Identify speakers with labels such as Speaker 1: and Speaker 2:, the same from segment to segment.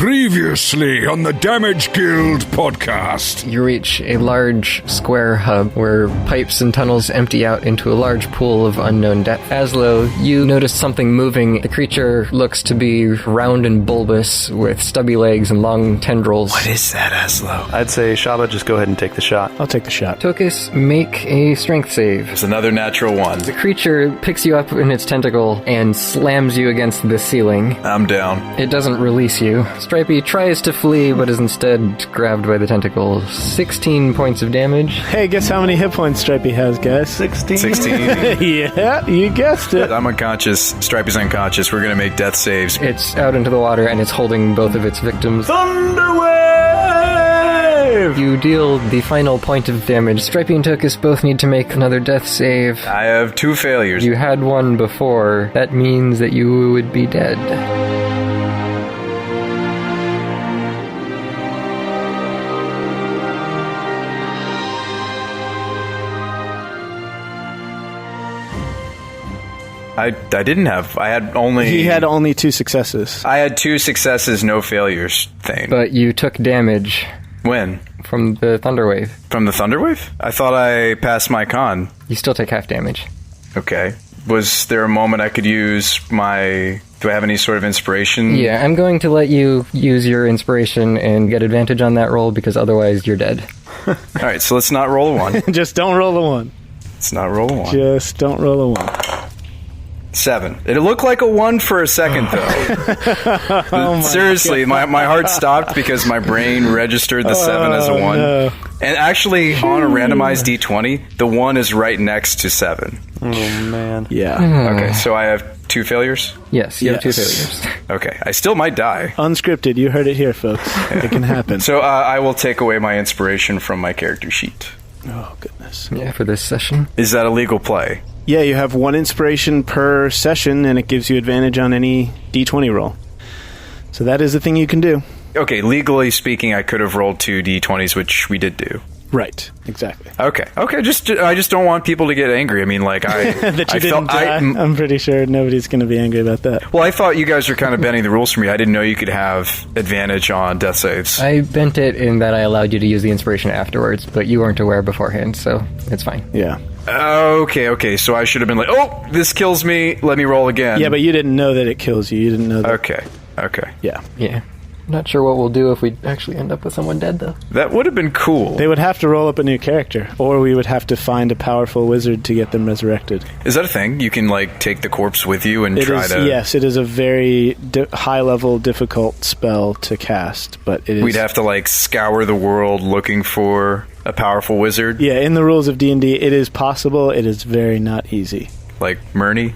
Speaker 1: Previously on the Damage Guild podcast.
Speaker 2: You reach a large square hub where pipes and tunnels empty out into a large pool of unknown depth. Azlo, you notice something moving. The creature looks to be round and bulbous with stubby legs and long tendrils.
Speaker 3: What is that, Azlo?
Speaker 4: I'd say, Shabba, just go ahead and take the shot.
Speaker 5: I'll take the shot.
Speaker 2: Tokas, make a strength save.
Speaker 3: It's another natural one.
Speaker 2: The creature picks you up in its tentacle and slams you against the ceiling.
Speaker 3: I'm down.
Speaker 2: It doesn't release you. Stripey tries to flee, but is instead grabbed by the tentacle. 16 points of damage.
Speaker 5: Hey, guess how many hit points Stripey has, guys?
Speaker 4: 16.
Speaker 3: 16.
Speaker 5: Yeah, you guessed it.
Speaker 3: I'm unconscious. Stripey's unconscious. We're gonna make death saves.
Speaker 2: It's out into the water, and it's holding both of its victims.
Speaker 4: Thunderwave!
Speaker 2: You deal the final point of damage. Stripey and Tokas both need to make another death save.
Speaker 3: I have 2 failures.
Speaker 2: You had one before. That means that you would be dead.
Speaker 3: I didn't have. I had only.
Speaker 5: He had only 2 successes.
Speaker 3: I had 2 successes, no failures thing.
Speaker 2: But you took damage
Speaker 3: When?
Speaker 2: from the Thunderwave.
Speaker 3: From the Thunderwave? I thought I passed my con.
Speaker 2: You still take half damage.
Speaker 3: Okay. Was there a moment I could use my... Do I have any sort of inspiration?
Speaker 2: Yeah, I'm going to let you use your inspiration and get advantage on that roll, because otherwise you're dead.
Speaker 3: Alright, so let's not roll a 1.
Speaker 5: Just don't roll a 1.
Speaker 3: Let's not roll a 1.
Speaker 5: Just don't roll a 1.
Speaker 3: 7. It looked like a 1 for a second, though. Seriously, my heart stopped because my brain registered the 7 as a 1.
Speaker 5: No.
Speaker 3: And actually, on a randomized D20, the 1 is right next to 7.
Speaker 4: Oh, man.
Speaker 5: Yeah.
Speaker 3: Okay, so I have 2 failures?
Speaker 2: Yes, you have 2
Speaker 5: Yes.
Speaker 2: failures.
Speaker 3: Okay, I still might die.
Speaker 5: Unscripted. You heard it here, folks. It can happen.
Speaker 3: So I will take away my inspiration from my character sheet.
Speaker 5: Oh, goodness.
Speaker 2: Yeah, for this session.
Speaker 3: Is that a legal play?
Speaker 5: Yeah, you have 1 inspiration per session, and it gives you advantage on any D20 roll. So that is a thing you can do.
Speaker 3: Okay, legally speaking, I could have rolled 2 D20s, which we did do.
Speaker 5: Right. Exactly.
Speaker 3: Okay. I just don't want people to get angry. I mean, like,
Speaker 5: That you didn't die. I'm pretty sure nobody's going to be angry about that.
Speaker 3: Well, I thought you guys were kind of bending the rules for me. I didn't know you could have advantage on death saves.
Speaker 2: I bent it in that I allowed you to use the inspiration afterwards, but you weren't aware beforehand, so it's fine.
Speaker 5: Yeah.
Speaker 3: Okay. So I should have been like, oh, this kills me. Let me roll again.
Speaker 5: Yeah, but you didn't know that it kills you. You didn't know that.
Speaker 3: Okay.
Speaker 5: Yeah.
Speaker 2: Yeah. Not sure what we'll do if we actually end up with someone dead, though.
Speaker 3: That would have been cool.
Speaker 5: They would have to roll up a new character, or we would have to find a powerful wizard to get them resurrected.
Speaker 3: Is that a thing? You can, like, take the corpse with you and try to...
Speaker 5: Yes, it is a very high-level, difficult spell to cast, but it is...
Speaker 3: We'd have to, like, scour the world looking for a powerful wizard?
Speaker 5: Yeah, in the rules of D&D, it is possible. It is very not easy.
Speaker 3: Like Murney?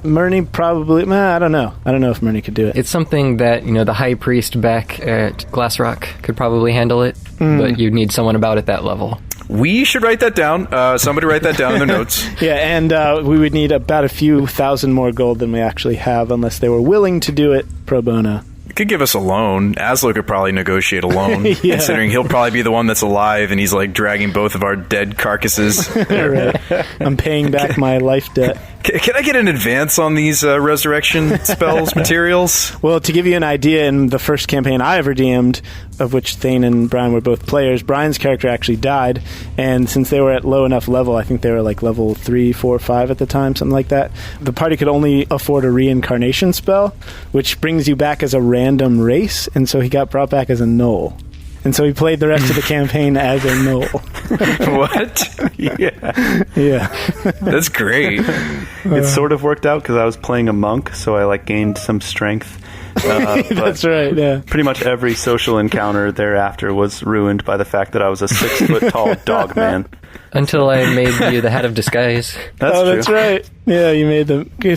Speaker 5: Murney probably... I don't know. I don't know if Murney could do it.
Speaker 2: It's something that, the high priest back at Glassrock could probably handle it, but you'd need someone about at that level.
Speaker 3: We should write that down. Somebody write that down in their notes.
Speaker 5: Yeah, and we would need about a few thousand more gold than we actually have, unless they were willing to do it pro bono.
Speaker 3: Could give us a loan. Azlo could probably negotiate a loan,
Speaker 5: Yeah.
Speaker 3: considering he'll probably be the one that's alive and he's like dragging both of our dead carcasses.
Speaker 5: Right. I'm paying back my life debt.
Speaker 3: Can I get an advance on these resurrection spells materials?
Speaker 5: Well, to give you an idea, in the first campaign I ever DM'd, of which Thane and Brian were both players, Brian's character actually died, and since they were at low enough level, I think they were like level 3, 4, 5 at the time, something like that, the party could only afford a reincarnation spell, which brings you back as a random race, and so he got brought back as a gnoll. And so he played the rest of the campaign as a gnoll.
Speaker 3: What?
Speaker 5: Yeah.
Speaker 3: That's great.
Speaker 4: It sort of worked out because I was playing a monk, so I gained some strength.
Speaker 5: That's right, yeah.
Speaker 4: Pretty much every social encounter thereafter was ruined by the fact that I was a 6-foot-tall dog man.
Speaker 2: Until I made you the hat of disguise.
Speaker 4: That's true.
Speaker 5: That's right. Yeah, you made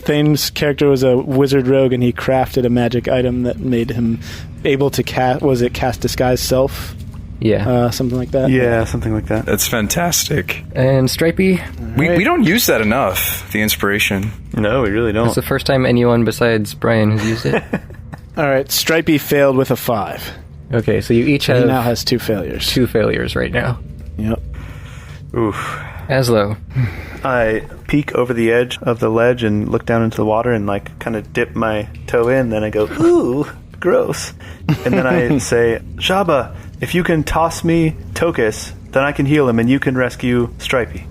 Speaker 5: Thane's character was a wizard rogue, and he crafted a magic item that made him able to cast disguise self?
Speaker 2: Yeah.
Speaker 5: Something like that?
Speaker 4: Yeah, something like that.
Speaker 3: That's fantastic.
Speaker 2: And Stripey,
Speaker 3: We don't use that enough, the inspiration.
Speaker 4: No, we really don't.
Speaker 2: it's the first time anyone besides Brian has used it.
Speaker 5: All right, Stripey failed with a 5.
Speaker 2: Okay, so you each
Speaker 5: He
Speaker 2: have
Speaker 5: now has 2 failures.
Speaker 2: 2 failures right now.
Speaker 5: Yep.
Speaker 4: Oof.
Speaker 2: Azlo.
Speaker 4: I peek over the edge of the ledge and look down into the water and kind of dip my toe in. Then I go, ooh, gross. And then I say, Shabba, if you can toss me Tokas, then I can heal him and you can rescue Stripey.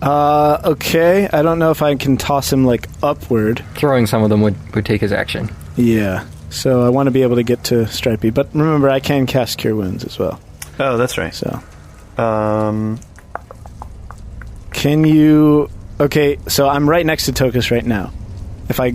Speaker 5: Okay. I don't know if I can toss him, like, upward.
Speaker 2: Throwing some of them would take his action.
Speaker 5: Yeah. So I want to be able to get to Stripey. But remember, I can cast Cure Wounds as well.
Speaker 4: Oh, that's right.
Speaker 5: So. Can you... Okay, so I'm right next to Tokas right now. If I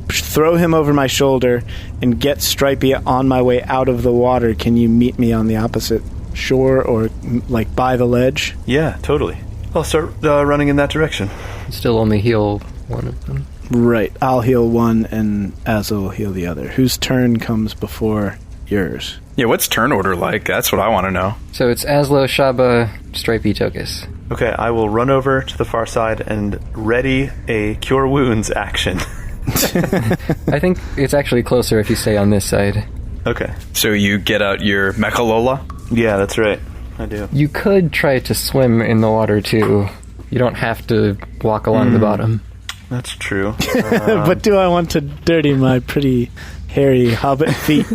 Speaker 5: throw him over my shoulder and get Stripey on my way out of the water, can you meet me on the opposite shore or, like, by the ledge?
Speaker 4: Yeah, totally. I'll start running in that direction.
Speaker 2: Still only heal one of them.
Speaker 5: Right. I'll heal one and Azlo will heal the other. Whose turn comes before yours?
Speaker 3: Yeah, what's turn order like? That's what I want to know.
Speaker 2: So it's Azlo, Shabba, Stripey, Tokas.
Speaker 4: Okay, I will run over to the far side and ready a Cure Wounds action.
Speaker 2: I think it's actually closer if you stay on this side.
Speaker 4: Okay.
Speaker 3: So you get out your Mechalola?
Speaker 4: Yeah, that's right. I do.
Speaker 2: You could try to swim in the water, too. You don't have to walk along the bottom.
Speaker 4: That's true.
Speaker 5: But do I want to dirty my pretty hairy hobbit feet?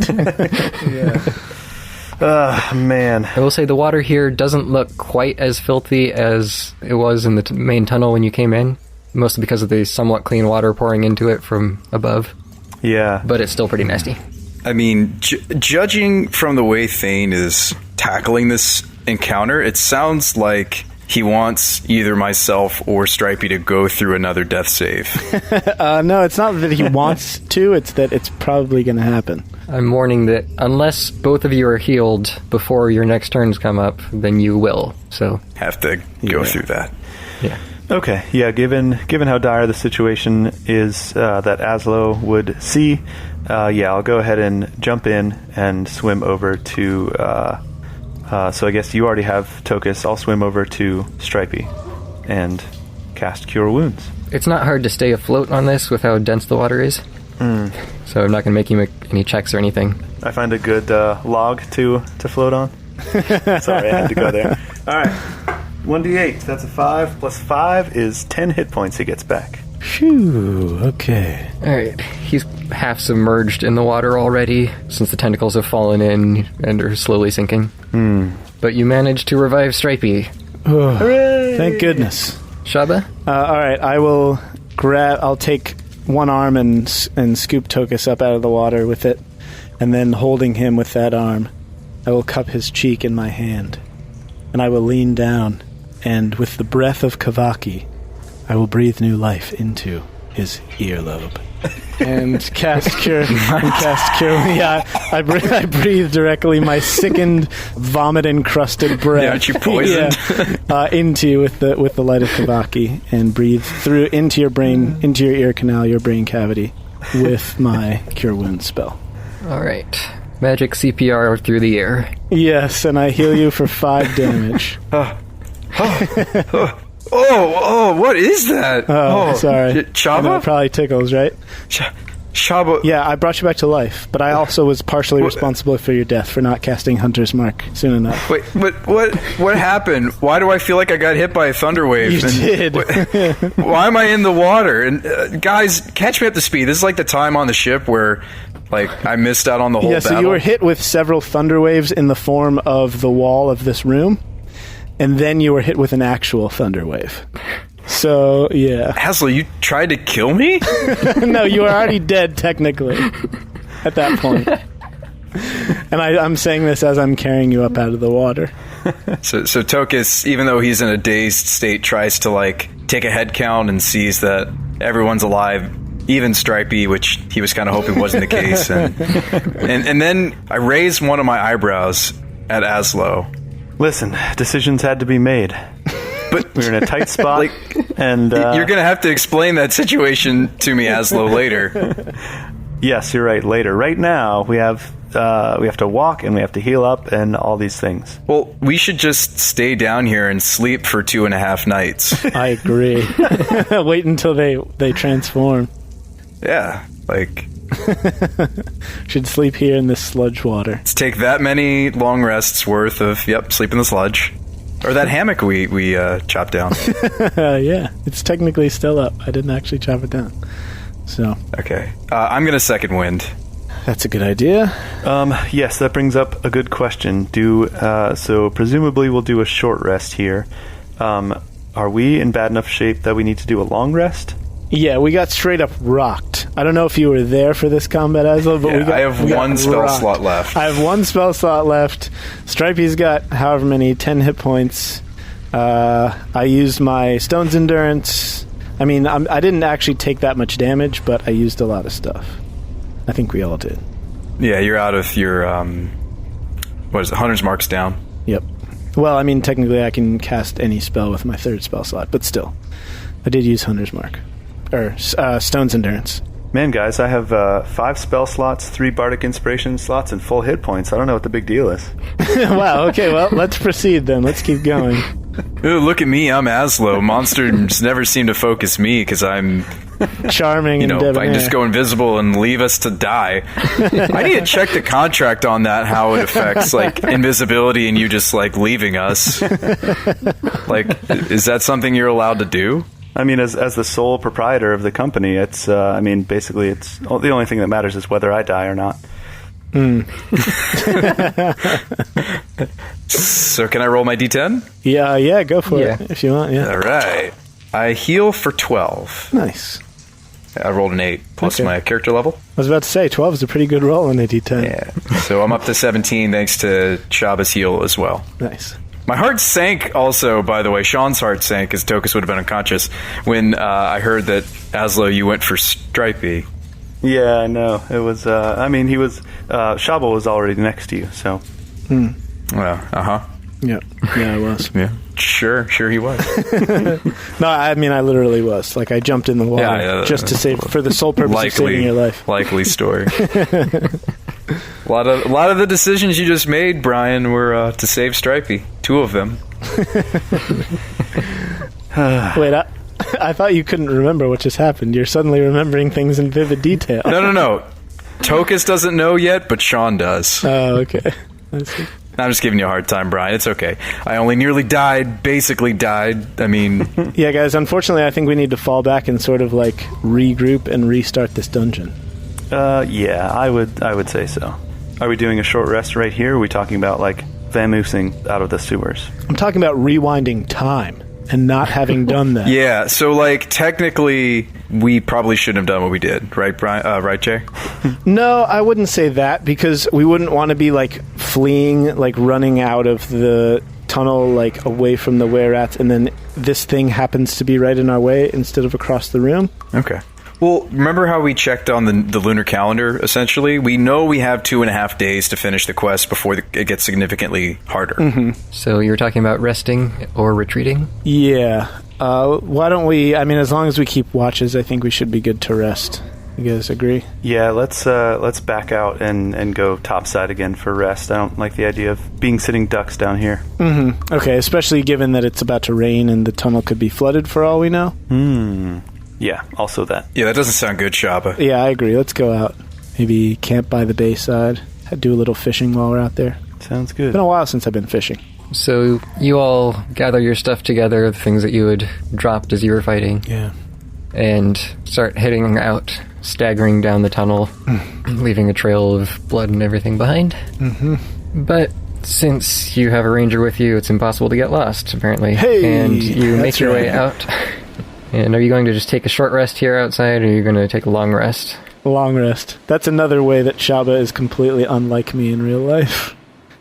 Speaker 4: Man.
Speaker 2: I will say the water here doesn't look quite as filthy as it was in the main tunnel when you came in, mostly because of the somewhat clean water pouring into it from above.
Speaker 4: Yeah.
Speaker 2: But it's still pretty nasty.
Speaker 3: I mean, judging from the way Thane is tackling this encounter, it sounds like he wants either myself or Stripey to go through another death save.
Speaker 5: No, it's not that he wants to, it's that it's probably going to happen.
Speaker 2: I'm warning that unless both of you are healed before your next turns come up, then you will. So
Speaker 3: Have to go through that.
Speaker 2: yeah.
Speaker 4: Okay, yeah, given how dire the situation is that Azlo would see, I'll go ahead and jump in and swim over to... so I guess you already have Tokas. I'll swim over to Stripey and cast Cure Wounds.
Speaker 2: It's not hard to stay afloat on this with how dense the water is. So I'm not going to make you make any checks or anything.
Speaker 4: I find a good log to float on. Sorry, I had to go there. All right, 1d8. That's a 5 plus 5 is 10 hit points he gets back.
Speaker 5: Phew, okay.
Speaker 2: Alright, he's half submerged in the water already, since the tentacles have fallen in and are slowly sinking. But you managed to revive Stripey.
Speaker 5: Hooray! Thank goodness.
Speaker 2: Shabba?
Speaker 5: Alright, I'll take one arm and scoop Tokas up out of the water with it, and then holding him with that arm, I will cup his cheek in my hand, and I will lean down, and with the breath of Kavaki, I will breathe new life into his earlobe. And cast Cure. Yeah, I breathe directly my sickened, vomit-encrusted breath.
Speaker 3: Yeah, aren't you poisoned?
Speaker 5: Into you with the light of Kavaki, and breathe through into your brain, into your ear canal, your brain cavity, with my Cure Wounds spell.
Speaker 2: Alright. Magic CPR through the air.
Speaker 5: Yes, and I heal you for 5 damage.
Speaker 3: Oh, what is that?
Speaker 5: Oh, sorry.
Speaker 3: Shabba?
Speaker 5: I know, it probably tickles, right?
Speaker 3: Shabba.
Speaker 5: Yeah, I brought you back to life, but I also was partially responsible for your death for not casting Hunter's Mark soon enough.
Speaker 3: Wait, but what happened? Why do I feel like I got hit by a thunder wave?
Speaker 5: You did.
Speaker 3: Why am I in the water? And guys, catch me up to speed. This is like the time on the ship where, like, I missed out on the whole battle.
Speaker 5: So you were hit with several thunder waves in the form of the wall of this room, and then you were hit with an actual thunder wave. So, yeah.
Speaker 3: Azlo, you tried to kill me?
Speaker 5: No, you were already dead, technically, at that point. And I'm saying this as I'm carrying you up out of the water.
Speaker 3: So Tokas, even though he's in a dazed state, tries to, like, take a head count and sees that everyone's alive, even Stripey, which he was kind of hoping wasn't the case. And then I raise one of my eyebrows at Azlo.
Speaker 4: Listen, decisions had to be made. But we're in a tight spot, and
Speaker 3: you're going to have to explain that situation to me, Azlo, later.
Speaker 4: Yes, you're right. Later. Right now, we have to walk and we have to heal up and all these things.
Speaker 3: Well, we should just stay down here and sleep for 2.5 nights.
Speaker 5: I agree. Wait until they transform.
Speaker 3: Yeah, like...
Speaker 5: Should sleep here in this sludge water.
Speaker 3: Let's take that many long rests worth of, sleep in the sludge. Or that hammock we chopped down.
Speaker 5: Yeah, it's technically still up. I didn't actually chop it down. So
Speaker 3: okay. I'm going to second wind.
Speaker 5: That's a good idea.
Speaker 4: Yes, that brings up a good question. So presumably we'll do a short rest here. Are we in bad enough shape that we need to do a long rest?
Speaker 5: Yeah, we got straight up rocked. I don't know if you were there for this combat, Azlo, but
Speaker 3: I have one spell slot left.
Speaker 5: I have one spell slot left. Stripey's got however many, 10 hit points. I used my Stone's Endurance. I mean, I didn't actually take that much damage, but I used a lot of stuff. I think we all did.
Speaker 3: Yeah, you're out of your, what is it, Hunter's Mark's down.
Speaker 5: Yep. Well, I mean, technically I can cast any spell with my third spell slot, but still. I did use Hunter's Mark. Or Stone's Endurance.
Speaker 4: Man, guys, I have 5 spell slots, 3 Bardic Inspiration slots, and full hit points. I don't know what the big deal is.
Speaker 5: Wow, okay, well, let's proceed then. Let's keep going.
Speaker 3: Ooh, look at me, I'm Azlo. Monsters never seem to focus me because I'm...
Speaker 5: Charming and
Speaker 3: I
Speaker 5: debonair.
Speaker 3: can just go invisible and leave us to die. I need to check the contract on that, how it affects, like, invisibility and you just, like, leaving us. Like, is that something you're allowed to do?
Speaker 4: I mean, as the sole proprietor of the company, it's, basically, it's the only thing that matters is whether I die or not.
Speaker 3: So can I roll my D10?
Speaker 5: Yeah, go for it if you want, yeah.
Speaker 3: All right. I heal for 12.
Speaker 5: Nice.
Speaker 3: I rolled an 8 plus my character level.
Speaker 5: I was about to say, 12 is a pretty good roll on a D10.
Speaker 3: Yeah. So I'm up to 17 thanks to Shabba's heal as well.
Speaker 5: Nice.
Speaker 3: My heart sank also, by the way. Sean's heart sank because Tokas would have been unconscious when I heard that, Azlo, you went for Stripey.
Speaker 4: Yeah, I know. It was, he was, Shabba was already next to you, so.
Speaker 3: Well,
Speaker 5: Yeah, I was.
Speaker 3: Yeah. Sure he was.
Speaker 5: No, I mean, I literally was. Like, I jumped in the water just to save, for the sole purpose of saving your life.
Speaker 3: Likely story. A lot of the decisions you just made, Brian, were to save Stripey. 2 of them.
Speaker 5: Wait, I thought you couldn't remember what just happened. You're suddenly remembering things in vivid detail.
Speaker 3: No. Tokas doesn't know yet, but Sean does.
Speaker 5: Oh, okay. I see.
Speaker 3: I'm just giving you a hard time, Brian. It's okay. I only nearly died, basically died. I mean...
Speaker 5: Yeah, guys, unfortunately, I think we need to fall back and sort of, like, regroup and restart this dungeon.
Speaker 4: Yeah, I would say so. Are we doing a short rest right here, or are we talking about, like, vamoosing out of the sewers?
Speaker 5: I'm talking about rewinding time and not having done that.
Speaker 3: Yeah, so, like, technically, we probably shouldn't have done what we did, right, Brian? Right, Jay?
Speaker 5: No, I wouldn't say that, because we wouldn't want to be, like, fleeing, like, running out of the tunnel, like, away from the were-rats, and then this thing happens to be right in our way instead of across the room.
Speaker 3: Okay. Well, remember how we checked on the lunar calendar, essentially? We know we have 2.5 days to finish the quest before it gets significantly harder.
Speaker 5: Mm-hmm.
Speaker 2: So you're talking about resting or retreating?
Speaker 5: Yeah. Why don't we... I mean, as long as we keep watches, I think we should be good to rest. You guys agree?
Speaker 4: Yeah, let's back out and go topside again for rest. I don't like the idea of being sitting ducks down here.
Speaker 5: Mm-hmm. Okay, especially given that it's about to rain and the tunnel could be flooded for all we know.
Speaker 4: Yeah, also that.
Speaker 3: Yeah, that doesn't sound good, Shabba.
Speaker 5: Yeah, I agree. Let's go out. Maybe camp by the bayside. Do a little fishing while we're out there.
Speaker 4: Sounds good.
Speaker 5: It's been a while since I've been fishing.
Speaker 2: So you all gather your stuff together, the things that you had dropped as you were fighting.
Speaker 5: Yeah.
Speaker 2: And start heading out, staggering down the tunnel, leaving a trail of blood and everything behind. Mm-hmm. But since you have a ranger with you, it's impossible to get lost, apparently.
Speaker 5: Hey!
Speaker 2: And you make your way out. And are you going to just take a short rest here outside, or are you going to take a long rest?
Speaker 5: Long rest. That's another way that Shabba is completely unlike me in real life.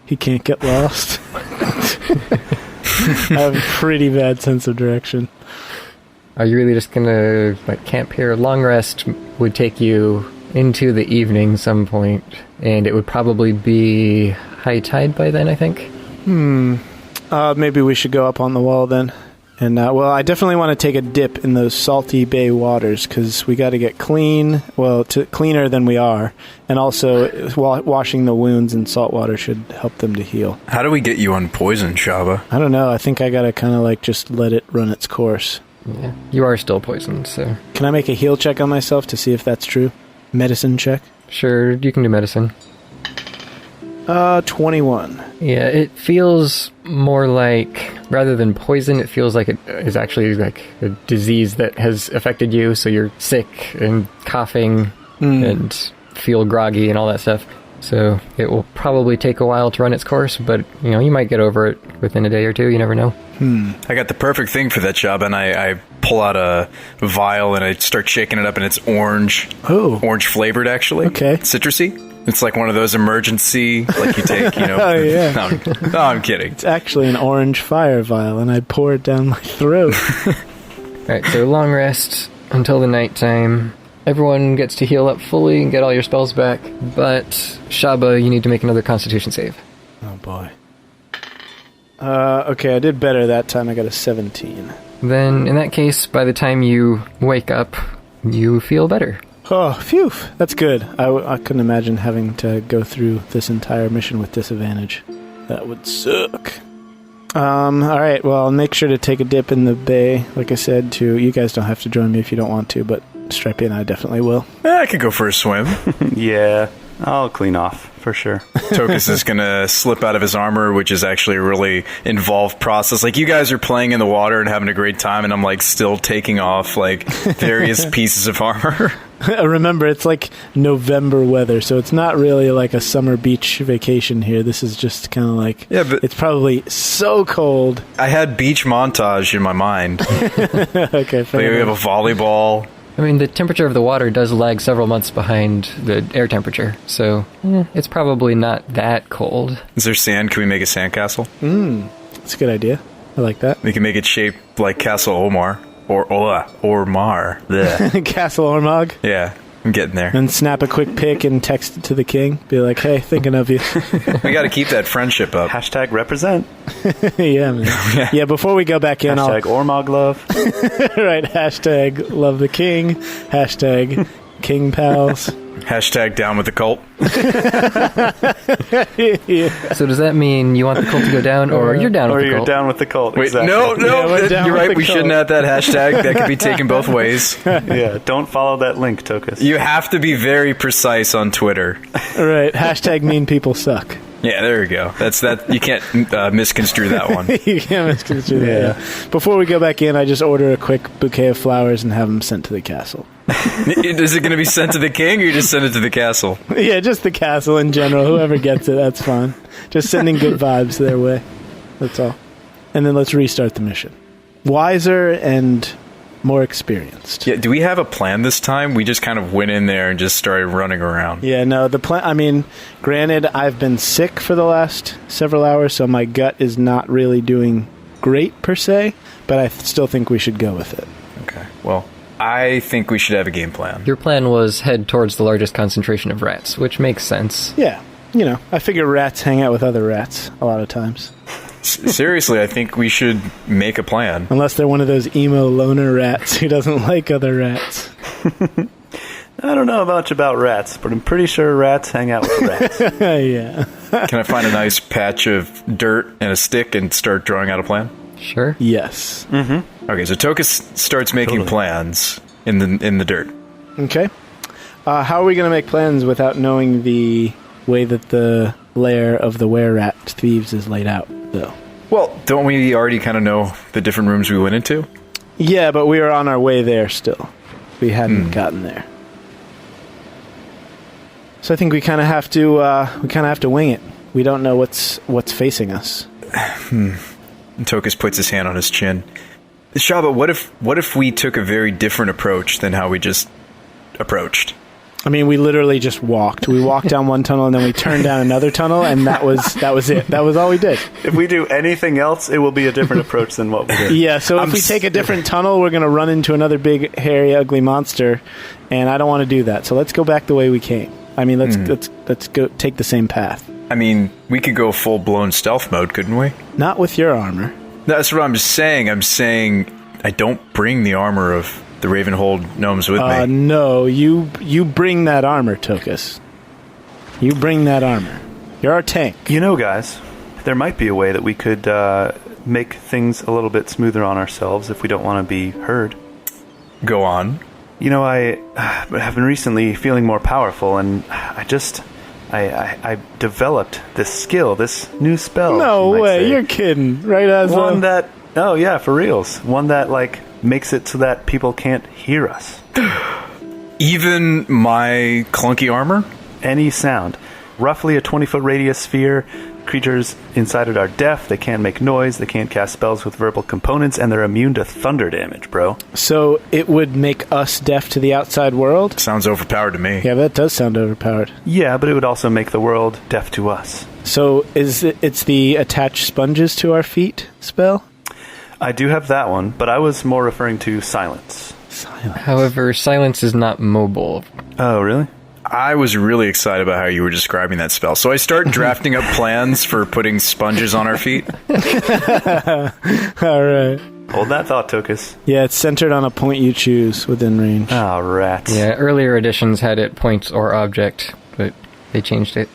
Speaker 5: He can't get lost. I have a pretty bad sense of direction.
Speaker 2: Are you really just going to camp here? Long rest would take you into the evening some point, and it would probably be high tide by then, I think.
Speaker 5: Maybe we should go up on the wall then. And, I definitely want to take a dip in those salty bay waters, because we got to get clean, cleaner than we are. And also, washing the wounds in salt water should help them to heal.
Speaker 3: How do we get you unpoisoned, Shabba?
Speaker 5: I don't know. I think I got to kind of, just let it run its course.
Speaker 2: Yeah. You are still poisoned, so...
Speaker 5: Can I make a heal check on myself to see if that's true? Medicine check?
Speaker 2: Sure, you can do medicine.
Speaker 5: 21.
Speaker 2: Yeah, it feels more like, rather than poison, it feels like it is actually like a disease that has affected you, so you're sick and coughing and feel groggy and all that stuff. So it will probably take a while to run its course, but you might get over it within a day or two. You never know.
Speaker 3: I got the perfect thing for that job, and I pull out a vial and I start shaking it up, and it's orange.
Speaker 5: Oh.
Speaker 3: Orange flavored, actually.
Speaker 5: Okay.
Speaker 3: Citrusy. It's like one of those emergency, like you take,
Speaker 5: Oh, yeah.
Speaker 3: No, I'm kidding.
Speaker 5: It's actually an orange fire vial, and I pour it down my throat.
Speaker 2: Alright, so long rest until the nighttime. Everyone gets to heal up fully and get all your spells back, but Shabba, you need to make another Constitution save.
Speaker 5: Oh, boy. Okay, I did better that time. I got a 17.
Speaker 2: Then, in that case, by the time you wake up, you feel better.
Speaker 5: Oh, phew. That's good. I couldn't imagine having to go through this entire mission with disadvantage. That would suck. Alright, well, I'll make sure to take a dip in the bay, like I said, too. You guys don't have to join me if you don't want to, but Stripey and I definitely will.
Speaker 3: I could go for a swim.
Speaker 4: Yeah, I'll clean off, for sure.
Speaker 3: Tokas is going to slip out of his armor, which is actually a really involved process. Like, you guys are playing in the water and having a great time, and I'm, like, still taking off, like, various pieces of armor.
Speaker 5: Remember, it's like November weather, so it's not really like a summer beach vacation here. This is just kind of like,
Speaker 3: but
Speaker 5: it's probably so cold.
Speaker 3: I had beach montage in my mind.
Speaker 5: Okay, fair
Speaker 3: We have a
Speaker 5: enough.
Speaker 3: volleyball.
Speaker 2: I mean, the temperature of the water does lag several months behind the air temperature, so it's probably not that cold.
Speaker 3: Is there sand? Can we make a sandcastle?
Speaker 5: That's a good idea. I like that.
Speaker 3: We can make it shaped like Castle Omar. Or Mar. Blech.
Speaker 5: Castle Ormog.
Speaker 3: Yeah, I'm getting there.
Speaker 5: And snap a quick pic and text it to the king. Be like, hey, thinking of you.
Speaker 3: We got to keep that friendship up.
Speaker 4: Hashtag represent.
Speaker 5: Yeah, man. Yeah, before we go back in,
Speaker 4: Hashtag Ormog love.
Speaker 5: Right, hashtag love the king. Hashtag king pals.
Speaker 3: Hashtag down with the cult.
Speaker 5: Yeah.
Speaker 2: So does that mean you want the cult to go down, or you're down
Speaker 4: Or
Speaker 2: with the
Speaker 4: you're
Speaker 2: cult?
Speaker 4: down with the cult.
Speaker 3: Wait,
Speaker 4: exactly.
Speaker 3: no,
Speaker 5: Yeah, we're down
Speaker 3: you're
Speaker 5: with
Speaker 3: right.
Speaker 5: the
Speaker 3: We shouldn't
Speaker 5: cult.
Speaker 3: have that hashtag. That could be taken both ways.
Speaker 4: Yeah, don't follow that link, Tokas.
Speaker 3: You have to be very precise on Twitter.
Speaker 5: Right, hashtag mean people suck.
Speaker 3: Yeah, there you go. That's that. You can't misconstrue that one.
Speaker 5: You can't misconstrue that. Yeah. Before we go back in, I just order a quick bouquet of flowers and have them sent to the castle.
Speaker 3: Is it going to be sent to the king, or you just send it to the castle?
Speaker 5: Yeah, just the castle in general. Whoever gets it, that's fine. Just sending good vibes their way. That's all. And then let's restart the mission. Wiser and more experienced.
Speaker 3: Yeah. Do we have a plan this time? We just kind of went in there and just started running around.
Speaker 5: Yeah, no, the plan. I mean, granted, I've been sick for the last several hours, so my gut is not really doing great per se, but I still think we should go with it.
Speaker 3: Okay. Well, I think we should have a game plan.
Speaker 2: Your plan was head towards the largest concentration of rats, which makes sense.
Speaker 5: Yeah, I figure rats hang out with other rats a lot of times.
Speaker 3: Seriously, I think we should make a plan.
Speaker 5: Unless they're one of those emo loner rats who doesn't like other rats.
Speaker 4: I don't know much about rats, but I'm pretty sure rats hang out with rats.
Speaker 5: Yeah.
Speaker 3: Can I find a nice patch of dirt and a stick and start drawing out a plan?
Speaker 2: Sure.
Speaker 5: Yes.
Speaker 3: Okay, so Tokas starts making plans in the dirt.
Speaker 5: Okay. How are we going to make plans without knowing the way that the lair of the were-rat thieves is laid out, though?
Speaker 3: Well, don't we already kind of know the different rooms we went into?
Speaker 5: Yeah, but we are on our way there still. We hadn't gotten there. So I think we kind of have to wing it. We don't know what's facing us.
Speaker 3: And Tokas puts his hand on his chin. Shabba, what if we took a very different approach than how we just approached?
Speaker 5: I mean, we literally just walked. We walked down one tunnel and then we turned down another tunnel, and that was it. That was all we did.
Speaker 4: If we do anything else, it will be a different approach than what we did.
Speaker 5: Yeah, so if we take a different tunnel, we're going to run into another big, hairy, ugly monster, and I don't want to do that. So let's go back the way we came. I mean, let's go take the same path.
Speaker 3: I mean, we could go full-blown stealth mode, couldn't we?
Speaker 5: Not with your armor.
Speaker 3: That's what I'm saying. I'm saying I don't bring the armor of the Ravenhold gnomes with me.
Speaker 5: No, you bring that armor, Tokas. You bring that armor. You're our tank.
Speaker 4: You know, guys, there might be a way that we could make things a little bit smoother on ourselves if we don't want to be heard.
Speaker 3: Go on.
Speaker 4: You know, I have been recently feeling more powerful, and I developed this skill, this new spell.
Speaker 5: No
Speaker 4: you might
Speaker 5: way,
Speaker 4: say.
Speaker 5: you're kidding, right, Azlo?
Speaker 4: One that, oh yeah, for reals. One that, like, makes it so that people can't hear us.
Speaker 3: Even my clunky armor?
Speaker 4: any sound. Roughly a 20-foot radius sphere. Creatures inside it are deaf, they can't make noise, they can't cast spells with verbal components, and they're immune to thunder damage, bro.
Speaker 5: So it would make us deaf to the outside world?
Speaker 3: Sounds overpowered to me.
Speaker 5: Yeah, that does sound overpowered.
Speaker 4: Yeah, but it would also make the world deaf to us.
Speaker 5: So it's the attach sponges to our feet spell?
Speaker 4: I do have that one, but I was more referring to silence.
Speaker 5: Silence.
Speaker 2: However, silence is not mobile.
Speaker 4: Oh, really?
Speaker 3: I was really excited about how you were describing that spell. So I start drafting up plans for putting sponges on our feet.
Speaker 5: All right.
Speaker 4: Hold that thought, Tokas.
Speaker 5: Yeah, it's centered on a point you choose within range.
Speaker 4: Oh, rats.
Speaker 2: Yeah, earlier editions had it point or object, but they changed it.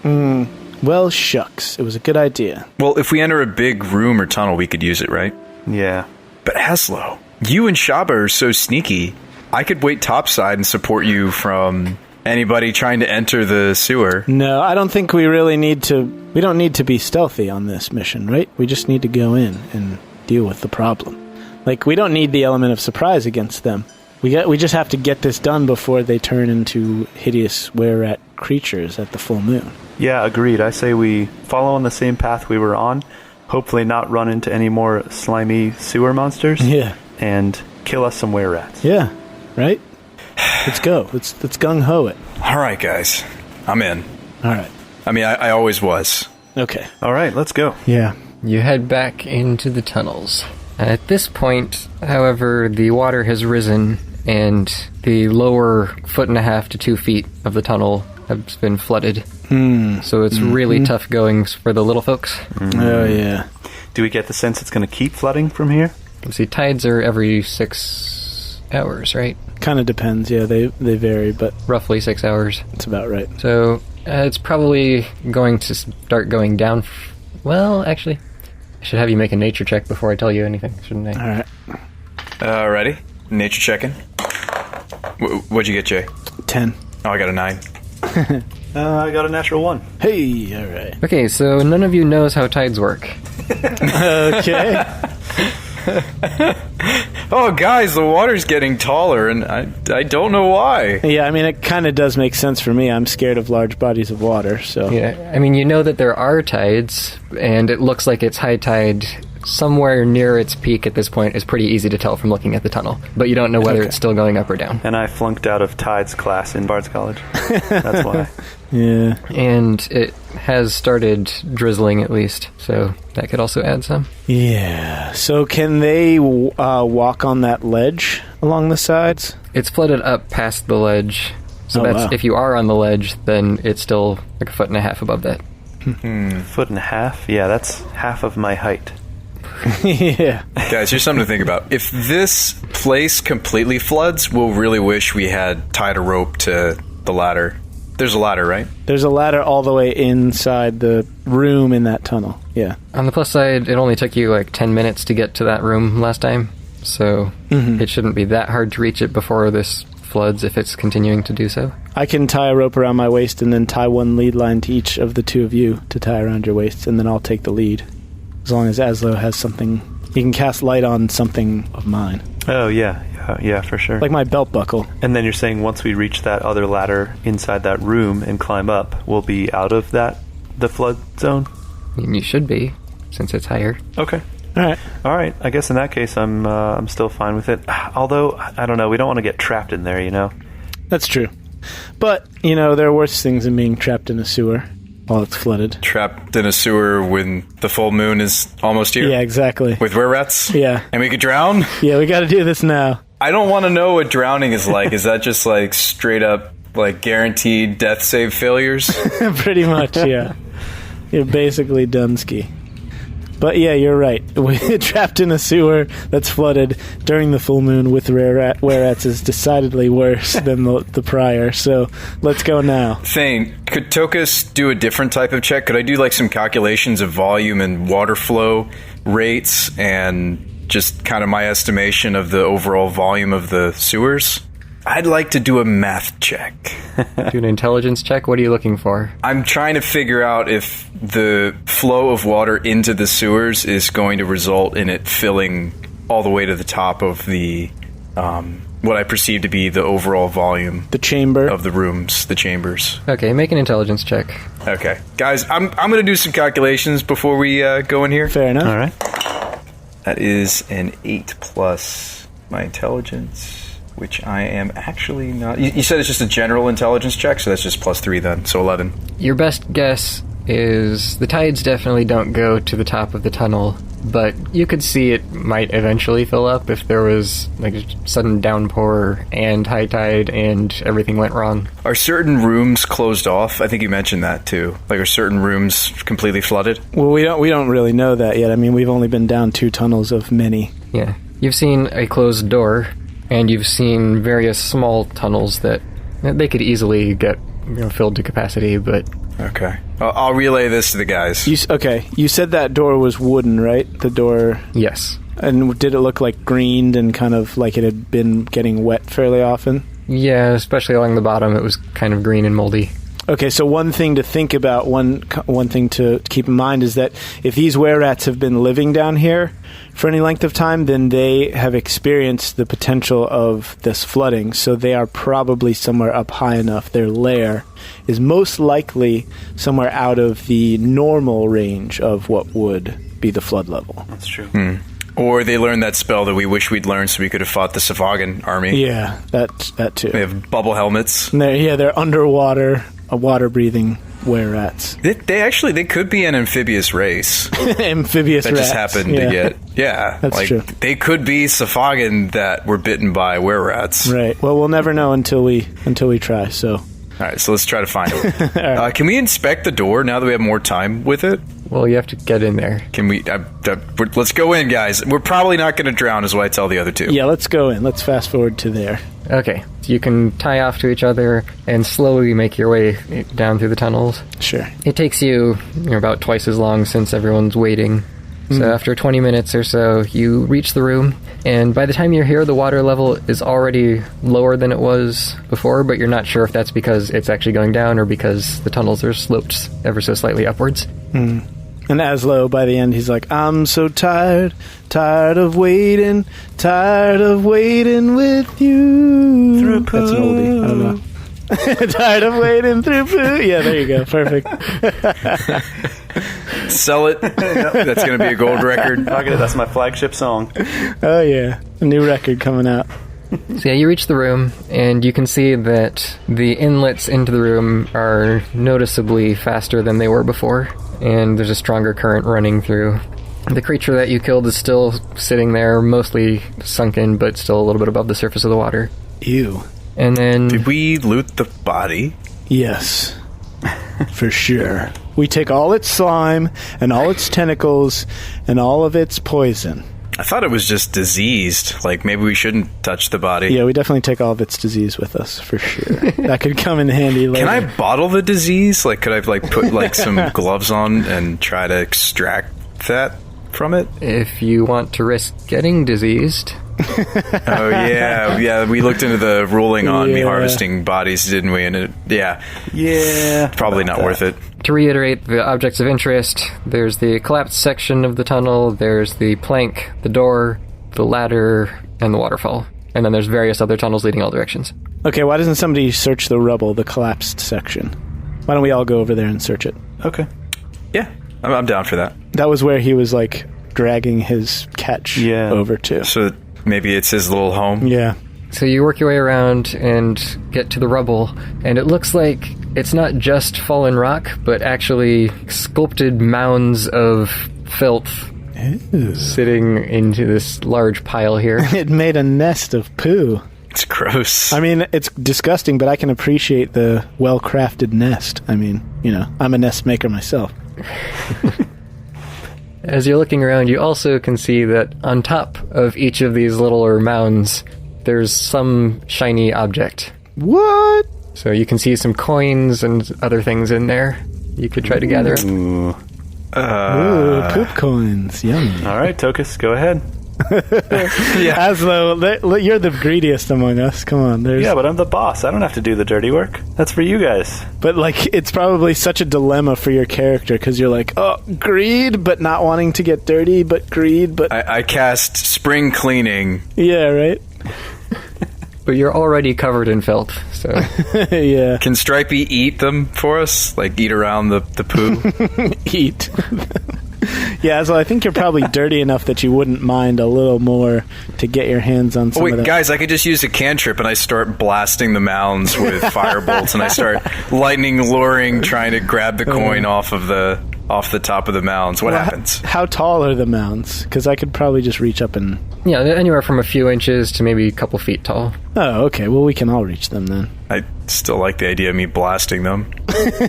Speaker 5: Well, shucks. It was a good idea.
Speaker 3: Well, if we enter a big room or tunnel, we could use it, right?
Speaker 4: Yeah.
Speaker 3: But Azlo, you and Shabba are so sneaky. I could wait topside and support you from anybody trying to enter the sewer.
Speaker 5: No, I don't think we really need to... We don't need to be stealthy on this mission, right? We just need to go in and deal with the problem. Like, we don't need the element of surprise against them. We just have to get this done before they turn into hideous were-rat creatures at the full moon.
Speaker 4: Yeah, agreed. I say we follow on the same path we were on, hopefully not run into any more slimy sewer monsters,
Speaker 5: Yeah.
Speaker 4: and kill us some were-rats.
Speaker 5: Yeah, right? Let's go. Let's gung-ho it.
Speaker 3: All right, guys. I'm in.
Speaker 5: All right.
Speaker 3: I mean, I always was.
Speaker 5: Okay.
Speaker 4: All right, let's go.
Speaker 5: Yeah.
Speaker 2: You head back into the tunnels. At this point, however, the water has risen, and the lower 1.5 to 2 feet of the tunnel has been flooded. So it's really tough going for the little folks.
Speaker 5: Oh, yeah.
Speaker 4: Do we get the sense it's going to keep flooding from here?
Speaker 2: See, tides are every 6 hours, right?
Speaker 5: Kind of depends. Yeah, they vary, but
Speaker 2: Roughly 6 hours.
Speaker 5: it's about right.
Speaker 2: So it's probably going to start going down. Well, actually, I should have you make a nature check before I tell you anything, shouldn't I?
Speaker 5: All right.
Speaker 3: Ready? Nature checking. What'd you get, Jay?
Speaker 5: 10.
Speaker 3: Oh, I got a 9.
Speaker 4: I got a natural 1.
Speaker 5: Hey, all right.
Speaker 2: Okay, so none of you knows how tides work.
Speaker 5: Okay.
Speaker 3: Oh, guys, the water's getting taller, and I don't know why.
Speaker 5: Yeah, I mean, it kind of does make sense for me. I'm scared of large bodies of water, so...
Speaker 2: Yeah, I mean, you know that there are tides, and it looks like it's high tide somewhere near its peak at this point. Is pretty easy to tell from looking at the tunnel, but you don't know whether it's still going up or down.
Speaker 4: And I flunked out of Tides class in Bard's College. That's why.
Speaker 5: Yeah.
Speaker 2: And it has started drizzling at least, so that could also add some.
Speaker 5: Yeah. So can they walk on that ledge along the sides?
Speaker 2: It's flooded up past the ledge, so
Speaker 5: Oh,
Speaker 2: that's
Speaker 5: wow.
Speaker 2: if you are on the ledge, then it's still like 1.5 feet above that.
Speaker 4: 1.5? Yeah, that's half of my height.
Speaker 5: Yeah.
Speaker 3: Guys, here's something to think about. If this place completely floods, we'll really wish we had tied a rope to the ladder. There's a ladder, right?
Speaker 5: There's a ladder all the way inside the room in that tunnel. Yeah.
Speaker 2: On the plus side, it only took you like 10 minutes to get to that room last time, so it shouldn't be that hard to reach it before this floods if it's continuing to do so.
Speaker 5: I can tie a rope around my waist and then tie one lead line to each of the two of you to tie around your waists, and then I'll take the lead. As long as Azlo has something... He can cast light on something of mine.
Speaker 4: Oh, yeah, for sure.
Speaker 5: Like my belt buckle.
Speaker 4: And then you're saying once we reach that other ladder inside that room and climb up, we'll be out of the flood zone?
Speaker 2: I mean, you should be, since it's higher.
Speaker 4: Okay.
Speaker 5: All right.
Speaker 4: I guess in that case, I'm still fine with it. Although, I don't know, we don't want to get trapped in there, you know?
Speaker 5: That's true. But, you know, there are worse things than being trapped in a sewer while it's flooded.
Speaker 3: Trapped in a sewer when the full moon is almost here?
Speaker 5: Yeah, exactly.
Speaker 3: With were-rats?
Speaker 5: Yeah.
Speaker 3: And we could drown?
Speaker 5: Yeah, we got to do this now.
Speaker 3: I don't want to know what drowning is like. Is that just like straight up like guaranteed death save failures?
Speaker 5: Pretty much, yeah. You're basically Dunsky. But yeah, you're right. We're trapped in a sewer that's flooded during the full moon with were-rats is decidedly worse than the prior. So let's go now.
Speaker 3: Thane, could Tokas do a different type of check? Could I do like some calculations of volume and water flow rates and just kind of my estimation of the overall volume of the sewers? I'd like to do a math check.
Speaker 2: Do an intelligence check? What are you looking for?
Speaker 3: I'm trying to figure out if the flow of water into the sewers is going to result in it filling all the way to the top of the what I perceive to be the overall volume
Speaker 5: The chamber.
Speaker 3: of the rooms, the chambers.
Speaker 2: Okay, make an intelligence check.
Speaker 3: Okay. Guys, I'm going to do some calculations before we go in here.
Speaker 5: Fair enough.
Speaker 4: All right.
Speaker 3: That is an 8 plus my intelligence, which I am actually not... You said it's just a general intelligence check, so that's just plus 3 then, so 11.
Speaker 2: Your best guess is the tides definitely don't go to the top of the tunnel, but you could see it might eventually fill up if there was like a sudden downpour and high tide and everything went wrong.
Speaker 3: Are certain rooms closed off? I think you mentioned that too. Like, are certain rooms completely flooded?
Speaker 5: Well, we don't really know that yet. I mean, we've only been down 2 tunnels of many.
Speaker 2: Yeah. You've seen a closed door, and you've seen various small tunnels that they could easily get filled to capacity, but...
Speaker 3: Okay. I'll relay this to the guys.
Speaker 5: You said that door was wooden, right? The door...
Speaker 2: Yes.
Speaker 5: And did it look like greened and kind of like it had been getting wet fairly often?
Speaker 2: Yeah, especially along the bottom, it was kind of green and moldy.
Speaker 5: Okay, so one thing to think about, one thing to keep in mind is that if these were-rats have been living down here for any length of time, then they have experienced the potential of this flooding, so they are probably somewhere up high enough. Their lair is most likely somewhere out of the normal range of what would be the flood level.
Speaker 4: That's true.
Speaker 3: Or they learned that spell that we wish we'd learned so we could have fought the Savagan army.
Speaker 5: Yeah, that too.
Speaker 3: They have bubble helmets.
Speaker 5: And they're underwater, water-breathing were-rats.
Speaker 3: They could be an amphibious race.
Speaker 5: Amphibious
Speaker 3: that
Speaker 5: rats.
Speaker 3: just happened to get... Yeah.
Speaker 5: That's true.
Speaker 3: They could be Savagan that were bitten by were-rats.
Speaker 5: Right. Well, we'll never know until we try, so...
Speaker 3: All right, so let's try to find it.
Speaker 5: Right.
Speaker 3: Can we inspect the door now that we have more time with it?
Speaker 2: Well, you have to get in there.
Speaker 3: Can we... let's go in, guys. We're probably not going to drown, is what I tell the other two.
Speaker 5: Yeah, let's go in. Let's fast forward to there.
Speaker 2: Okay, you can tie off to each other and slowly make your way down through the tunnels.
Speaker 5: Sure.
Speaker 2: It takes you about twice as long since everyone's waiting. So after 20 minutes or so, you reach the room, and by the time you're here, the water level is already lower than it was before, but you're not sure if that's because it's actually going down or because the tunnels are sloped ever so slightly upwards.
Speaker 5: And Azlo, by the end, he's like, I'm so tired of waiting with you.
Speaker 4: Through poo.
Speaker 5: That's an oldie. I don't know. Tired of waiting through poo. Yeah, there you go. Perfect.
Speaker 3: Sell it. That's going to be a gold record.
Speaker 4: That's my flagship song.
Speaker 5: Oh, yeah. A new record coming out.
Speaker 2: So yeah, you reach the room, and you can see that the inlets into the room are noticeably faster than they were before, and there's a stronger current running through. The creature that you killed is still sitting there, mostly sunken, but still a little bit above the surface of the water.
Speaker 5: Ew.
Speaker 2: And then...
Speaker 3: Did we loot the body?
Speaker 5: Yes. For sure. We take all its slime, and all its tentacles, and all of its poison.
Speaker 3: I thought it was just diseased. Like, maybe we shouldn't touch the body.
Speaker 5: Yeah, we definitely take all of its disease with us, for sure. That could come in handy later.
Speaker 3: Can I bottle the disease? Like, could I put some gloves on and try to extract that from it?
Speaker 2: If you want to risk getting diseased...
Speaker 3: Oh, yeah. We looked into the ruling on me harvesting bodies, didn't we? And probably not worth it.
Speaker 2: To reiterate the objects of interest, there's the collapsed section of the tunnel, there's the plank, the door, the ladder, and the waterfall. And then there's various other tunnels leading all directions.
Speaker 5: Okay, why doesn't somebody search the rubble, the collapsed section? Why don't we all go over there and search it?
Speaker 4: Okay.
Speaker 3: Yeah, I'm down for that.
Speaker 5: That was where he was, dragging his catch over to.
Speaker 3: So maybe it's his little home?
Speaker 5: Yeah.
Speaker 2: So you work your way around and get to the rubble, and it looks like it's not just fallen rock, but actually sculpted mounds of filth sitting into this large pile here.
Speaker 5: It made a nest of poo.
Speaker 3: It's gross.
Speaker 5: I mean, it's disgusting, but I can appreciate the well-crafted nest. I mean, I'm a nest maker myself.
Speaker 2: As you're looking around, you also can see that on top of each of these littler mounds, there's some shiny object.
Speaker 5: What?
Speaker 2: So you can see some coins and other things in there you could try to gather up.
Speaker 5: Ooh, poop coins. Yum.
Speaker 4: All right, Tokas, go ahead.
Speaker 5: Azlo, you're the greediest among us. Come on.
Speaker 4: Yeah, but I'm the boss. I don't have to do the dirty work. That's for you guys.
Speaker 5: But, it's probably such a dilemma for your character, because you're like, oh, greed, but not wanting to get dirty, but greed, but...
Speaker 3: I cast spring cleaning.
Speaker 5: Yeah, right?
Speaker 2: But you're already covered in filth, so...
Speaker 5: Yeah.
Speaker 3: Can Stripey eat them for us? Like, eat around the poo?
Speaker 5: Eat. Yeah, so I think you're probably dirty enough that you wouldn't mind a little more to get your hands on some of that.
Speaker 3: Guys, I could just use a cantrip and I start blasting the mounds with firebolts and I start lightning luring, trying to grab the coin off the top of the mounds. What happens?
Speaker 5: How tall are the mounds? Because I could probably just reach up and...
Speaker 2: Yeah, they're anywhere from a few inches to maybe a couple feet tall.
Speaker 5: Oh, okay. Well, we can all reach them then.
Speaker 3: I still like the idea of me blasting them.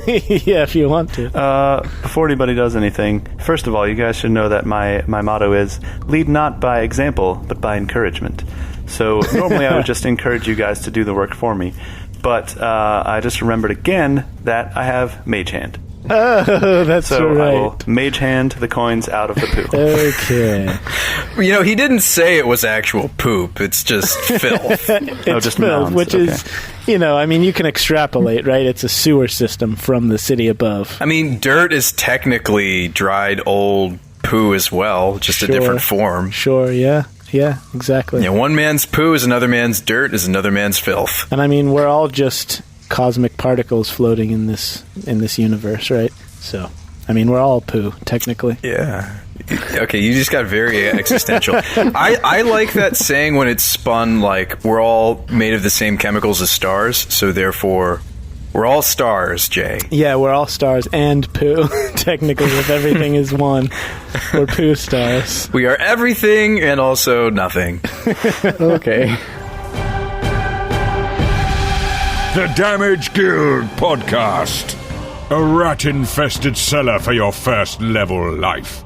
Speaker 5: Yeah, if you want to.
Speaker 4: Before anybody does anything, first of all, you guys should know that my motto is, lead not by example, but by encouragement. So normally I would just encourage you guys to do the work for me. But I just remembered again that I have Mage Hand.
Speaker 5: Oh, that's
Speaker 4: so
Speaker 5: right.
Speaker 4: I will Mage Hand the coins out of the poo.
Speaker 5: Okay.
Speaker 3: He didn't say it was actual poop. It's just filth.
Speaker 5: It's
Speaker 4: just
Speaker 5: filth,
Speaker 4: mounds.
Speaker 5: which is, you can extrapolate, right? It's a sewer system from the city above.
Speaker 3: I mean, dirt is technically dried old poo as well, just a different form.
Speaker 5: Sure, yeah. Yeah, exactly.
Speaker 3: Yeah, one man's poo is another man's dirt is another man's filth.
Speaker 5: And I mean, we're all just cosmic particles floating in this universe, right? So, I mean, we're all poo, technically.
Speaker 3: Yeah. Okay, you just got very existential. I like that saying when it's spun like we're all made of the same chemicals as stars, so therefore we're all stars, Jay.
Speaker 5: Yeah, we're all stars and poo. Technically, if everything is one, we're poo stars.
Speaker 3: We are everything and also nothing.
Speaker 2: Okay.
Speaker 1: The Damage Guild Podcast. A rat-infested cellar for your first level life.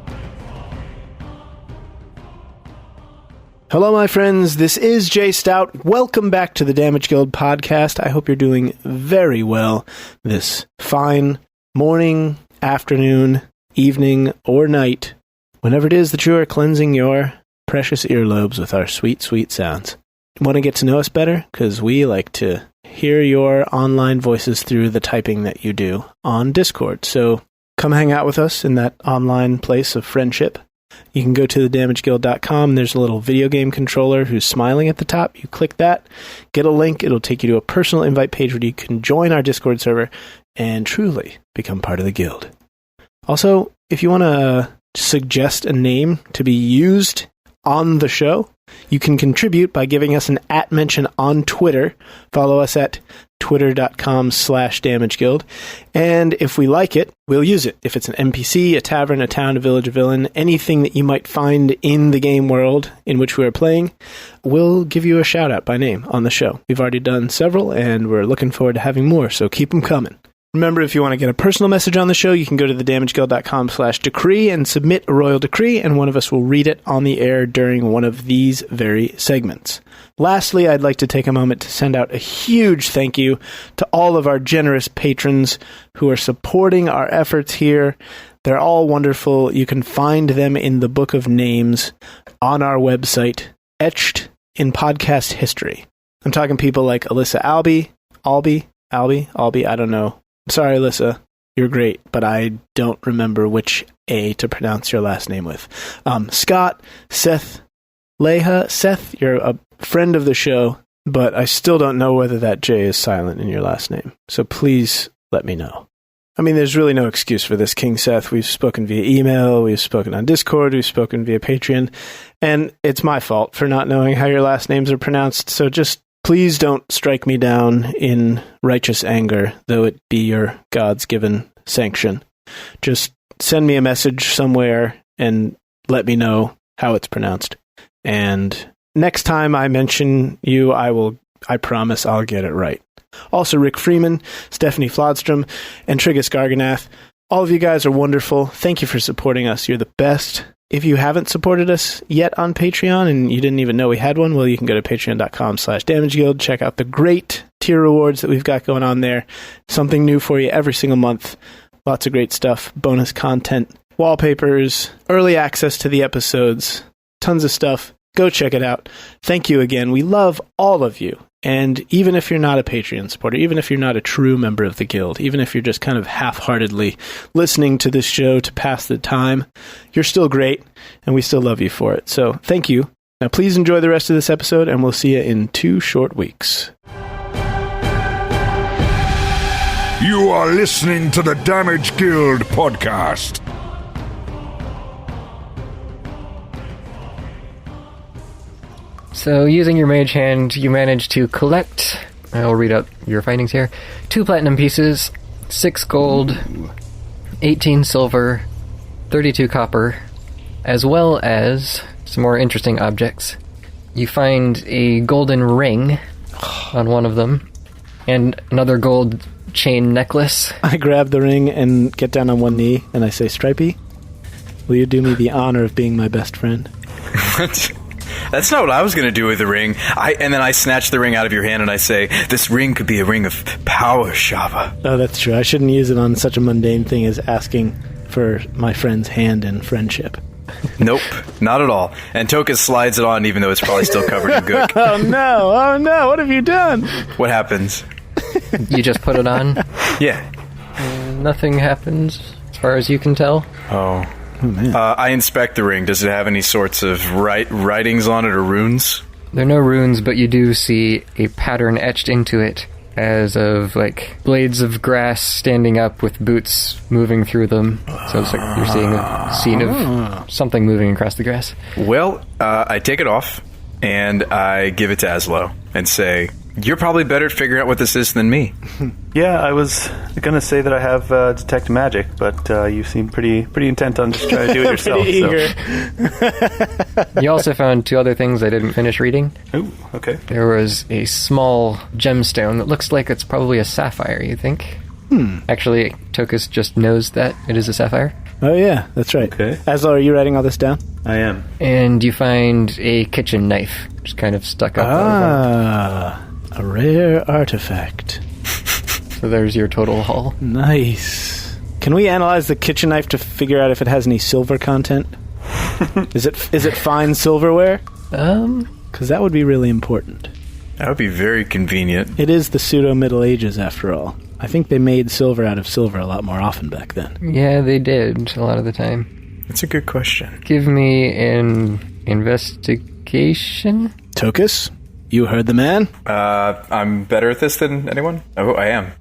Speaker 5: Hello, my friends. This is Jay Stout. Welcome back to the Damage Guild Podcast. I hope you're doing very well this fine morning, afternoon, evening, or night, whenever it is that you are cleansing your precious earlobes with our sweet, sweet sounds. Want to get to know us better? Because we like to hear your online voices through the typing that you do on Discord. So come hang out with us in that online place of friendship. You can go to thedamageguild.com. There's a little video game controller who's smiling at the top. You click that, get a link. It'll take you to a personal invite page where you can join our Discord server and truly become part of the guild. Also, if you want to suggest a name to be used on the show, you can contribute by giving us an @mention on Twitter. Follow us at twitter.com/damageguild. And if we like it, we'll use it. If it's an NPC, a tavern, a town, a village, a villain, anything that you might find in the game world in which we are playing, we'll give you a shout out by name on the show. We've already done several, and we're looking forward to having more, so keep them coming. Remember, if you want to get a personal message on the show, you can go to thedamageguild.com/decree and submit a royal decree, and one of us will read it on the air during one of these very segments. Lastly, I'd like to take a moment to send out a huge thank you to all of our generous patrons who are supporting our efforts here. They're all wonderful. You can find them in the Book of Names on our website, etched in podcast history. I'm talking people like Alyssa Albee, I don't know. Sorry, Alyssa, you're great, but I don't remember which A to pronounce your last name with. Scott, Seth, Leha. Seth, you're a friend of the show, but I still don't know whether that J is silent in your last name. So please let me know. I mean, there's really no excuse for this, King Seth. We've spoken via email, we've spoken on Discord, we've spoken via Patreon, and it's my fault for not knowing how your last names are pronounced, so just please don't strike me down in righteous anger, though it be your God's given sanction. Just send me a message somewhere and let me know how it's pronounced. And next time I mention you, I promise I'll get it right. Also, Rick Freeman, Stephanie Flodstrom, and Trigus Garganath. All of you guys are wonderful. Thank you for supporting us. You're the best. If you haven't supported us yet on Patreon and you didn't even know we had one, well, you can go to patreon.com/damageguild. Check out the great tier rewards that we've got going on there. Something new for you every single month. Lots of great stuff. Bonus content, wallpapers, early access to the episodes, tons of stuff. Go check it out. Thank you again. We love all of you. And even if you're not a Patreon supporter, even if you're not a true member of the guild, even if you're just kind of half-heartedly listening to this show to pass the time, you're still great, and we still love you for it. So thank you. Now, please enjoy the rest of this episode, and we'll see you in 2 short weeks.
Speaker 1: You are listening to the Damage Guild podcast.
Speaker 2: So, using your mage hand, you manage to collect, I'll read out your findings here, 2 platinum pieces, 6 gold, 18 silver, 32 copper, as well as some more interesting objects. You find a golden ring on one of them, and another gold chain necklace.
Speaker 5: I grab the ring and get down on one knee, and I say, Stripey, will you do me the honor of being my best friend?
Speaker 3: What? That's not what I was going to do with the ring. And then I snatch the ring out of your hand and I say, this ring could be a ring of power, Shabba.
Speaker 5: Oh, that's true. I shouldn't use it on such a mundane thing as asking for my friend's hand in friendship.
Speaker 3: Nope, not at all. And Tokas slides it on even though it's probably still covered in gook.
Speaker 5: Oh no, what have you done?
Speaker 3: What happens?
Speaker 2: You just put it on.
Speaker 3: Yeah.
Speaker 2: Nothing happens, as far as you can tell.
Speaker 3: Oh.
Speaker 5: Man.
Speaker 3: I inspect the ring. Does it have any sorts of writings on it or runes?
Speaker 2: There are no runes, but you do see a pattern etched into it as of, like, blades of grass standing up with boots moving through them. So it's like you're seeing a scene of something moving across the grass.
Speaker 3: Well, I take it off, and I give it to Azlo, and say, you're probably better at figuring out what this is than me.
Speaker 4: Yeah, I was going to say that I have detect magic, but you seem pretty intent on just trying to do it yourself.
Speaker 5: Pretty eager.
Speaker 2: You also found 2 other things I didn't finish reading.
Speaker 4: Ooh, okay.
Speaker 2: There was a small gemstone that looks like it's probably a sapphire, you think? Actually, Tokas just knows that it is a sapphire.
Speaker 5: Oh yeah, that's right.
Speaker 4: Okay.
Speaker 5: Aslo, are you writing all this down?
Speaker 4: I am.
Speaker 2: And you find a kitchen knife, just kind of stuck up.
Speaker 5: A rare artifact.
Speaker 2: So there's your total haul.
Speaker 5: Nice. Can we analyze the kitchen knife to figure out if it has any silver content? Is it fine silverware? Because that would be really important.
Speaker 3: That would be very convenient.
Speaker 5: It is the pseudo-Middle Ages, after all. I think they made silver out of silver a lot more often back then.
Speaker 2: Yeah, they did a lot of the time.
Speaker 3: That's a good question.
Speaker 2: Give me an investigation.
Speaker 5: Tokas, you heard the man?
Speaker 3: I'm better at this than anyone? Oh, I am.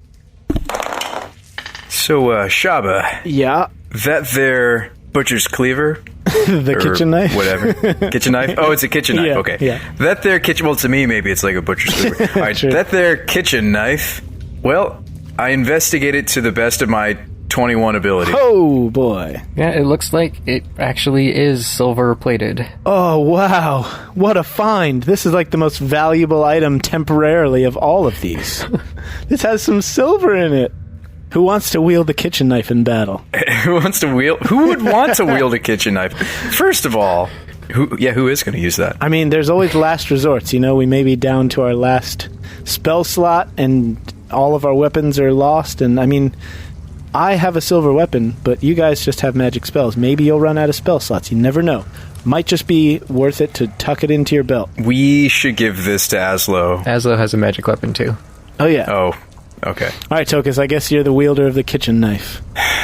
Speaker 3: So, Shabba.
Speaker 5: Yeah.
Speaker 3: That there butcher's cleaver?
Speaker 5: The kitchen knife?
Speaker 3: Whatever. Kitchen knife? Oh, it's a kitchen knife.
Speaker 5: Yeah,
Speaker 3: Okay.
Speaker 5: yeah.
Speaker 3: That there kitchen... Well, to me, maybe it's like a butcher's cleaver. All right,
Speaker 5: Sure.
Speaker 3: That there kitchen knife... Well, I investigated to the best of my 21 ability.
Speaker 5: Oh, boy.
Speaker 2: Yeah, it looks like it actually is silver-plated.
Speaker 5: Oh, wow. What a find. This is like the most valuable item temporarily of all of these. This has some silver in it. Who wants to wield a kitchen knife in battle?
Speaker 3: Who would want to wield a kitchen knife? First of all, who is going to use that?
Speaker 5: I mean, there's always last resorts. You know, we may be down to our last spell slot and all of our weapons are lost. And, I mean, I have a silver weapon, but you guys just have magic spells. Maybe you'll run out of spell slots. You never know. Might just be worth it to tuck it into your belt.
Speaker 3: We should give this to Azlo.
Speaker 2: Azlo has a magic weapon, too.
Speaker 5: Oh, yeah.
Speaker 3: Oh, okay.
Speaker 5: All right, Tokas, I guess you're the wielder of the kitchen knife.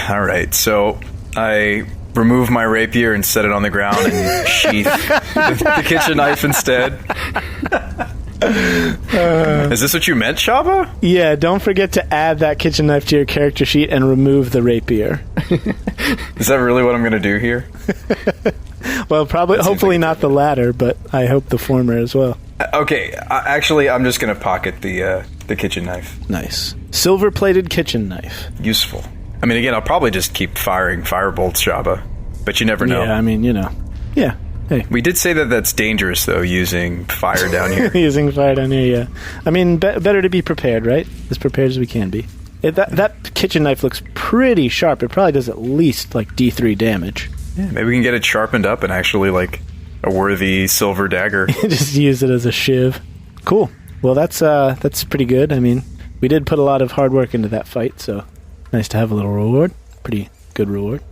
Speaker 3: All right, so I remove my rapier and set it on the ground and sheath the kitchen knife instead. Is this what you meant, Shabba?
Speaker 5: Yeah, don't forget to add that kitchen knife to your character sheet and remove the rapier.
Speaker 3: Is that really what I'm going to do here?
Speaker 5: Well, hopefully not the latter, but I hope the former as well.
Speaker 3: Okay, actually, I'm just going to pocket the kitchen knife.
Speaker 5: Nice. Silver-plated kitchen knife.
Speaker 3: Useful. I mean, again, I'll probably just keep firing firebolts, Shabba, but you never know.
Speaker 5: Yeah, I mean, you know. Yeah. Hey.
Speaker 3: We did say that that's dangerous, though, using fire down here.
Speaker 5: Using fire down here, yeah. I mean, better to be prepared, right? As prepared as we can be. That kitchen knife looks pretty sharp. It probably does at least, like, D3 damage.
Speaker 3: Yeah, maybe we can get it sharpened up and actually, like, a worthy silver dagger.
Speaker 5: Just use it as a shiv. Cool. Well, that's pretty good. I mean, we did put a lot of hard work into that fight, so nice to have a little reward. Pretty good reward.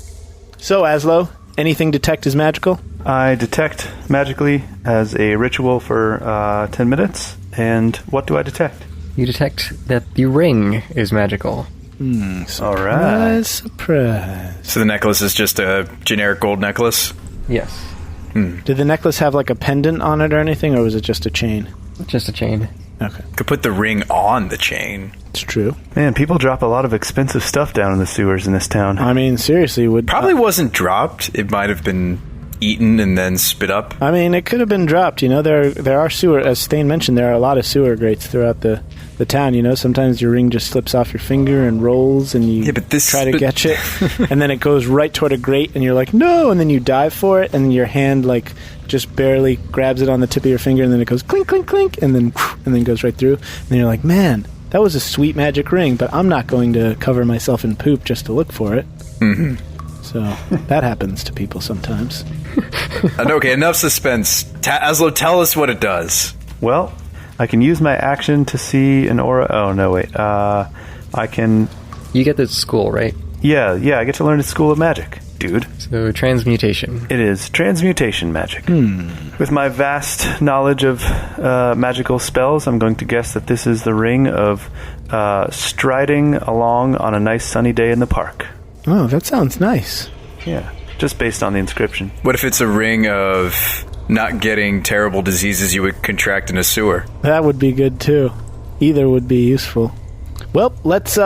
Speaker 5: So, Azlo, anything detect is magical?
Speaker 4: I detect magically as a ritual for 10 minutes. And what do I detect?
Speaker 2: You detect that the ring is magical.
Speaker 4: All right.
Speaker 5: Surprise.
Speaker 3: So the necklace is just a generic gold necklace?
Speaker 2: Yes.
Speaker 5: Did the necklace have like a pendant on it or anything, or was it just a chain?
Speaker 2: Just a chain.
Speaker 5: Okay.
Speaker 3: Could put the ring on the chain.
Speaker 5: It's true.
Speaker 4: Man, people drop a lot of expensive stuff down in the sewers in this town.
Speaker 5: I mean, seriously, would...
Speaker 3: Probably wasn't dropped. It might have been eaten and then spit up.
Speaker 5: I mean, it could have been dropped. You know, there are sewer, as Stain mentioned, there are a lot of sewer grates throughout the town. You know, sometimes your ring just slips off your finger and rolls, and you try to catch it, and then it goes right toward a grate, and you're like, no, and then you dive for it, and your hand like just barely grabs it on the tip of your finger, and then it goes clink, clink, clink, and then goes right through, and then you're like, man, that was a sweet magic ring, but I'm not going to cover myself in poop just to look for it.
Speaker 3: Mm-hmm.
Speaker 5: So that happens to people sometimes.
Speaker 3: Okay, enough suspense. Azlo, tell us what it does.
Speaker 4: Well, I can use my action to see an aura. Oh, no, wait. I can...
Speaker 2: You get this at school, right?
Speaker 4: Yeah, I get to learn at School of Magic, dude.
Speaker 2: So transmutation.
Speaker 4: It is transmutation magic. With my vast knowledge of magical spells, I'm going to guess that this is the ring of striding along on a nice sunny day in the park.
Speaker 5: Oh, that sounds nice.
Speaker 4: Yeah, just based on the inscription.
Speaker 3: What if it's a ring of not getting terrible diseases you would contract in a sewer?
Speaker 5: That would be good too. Either would be useful. Well, let's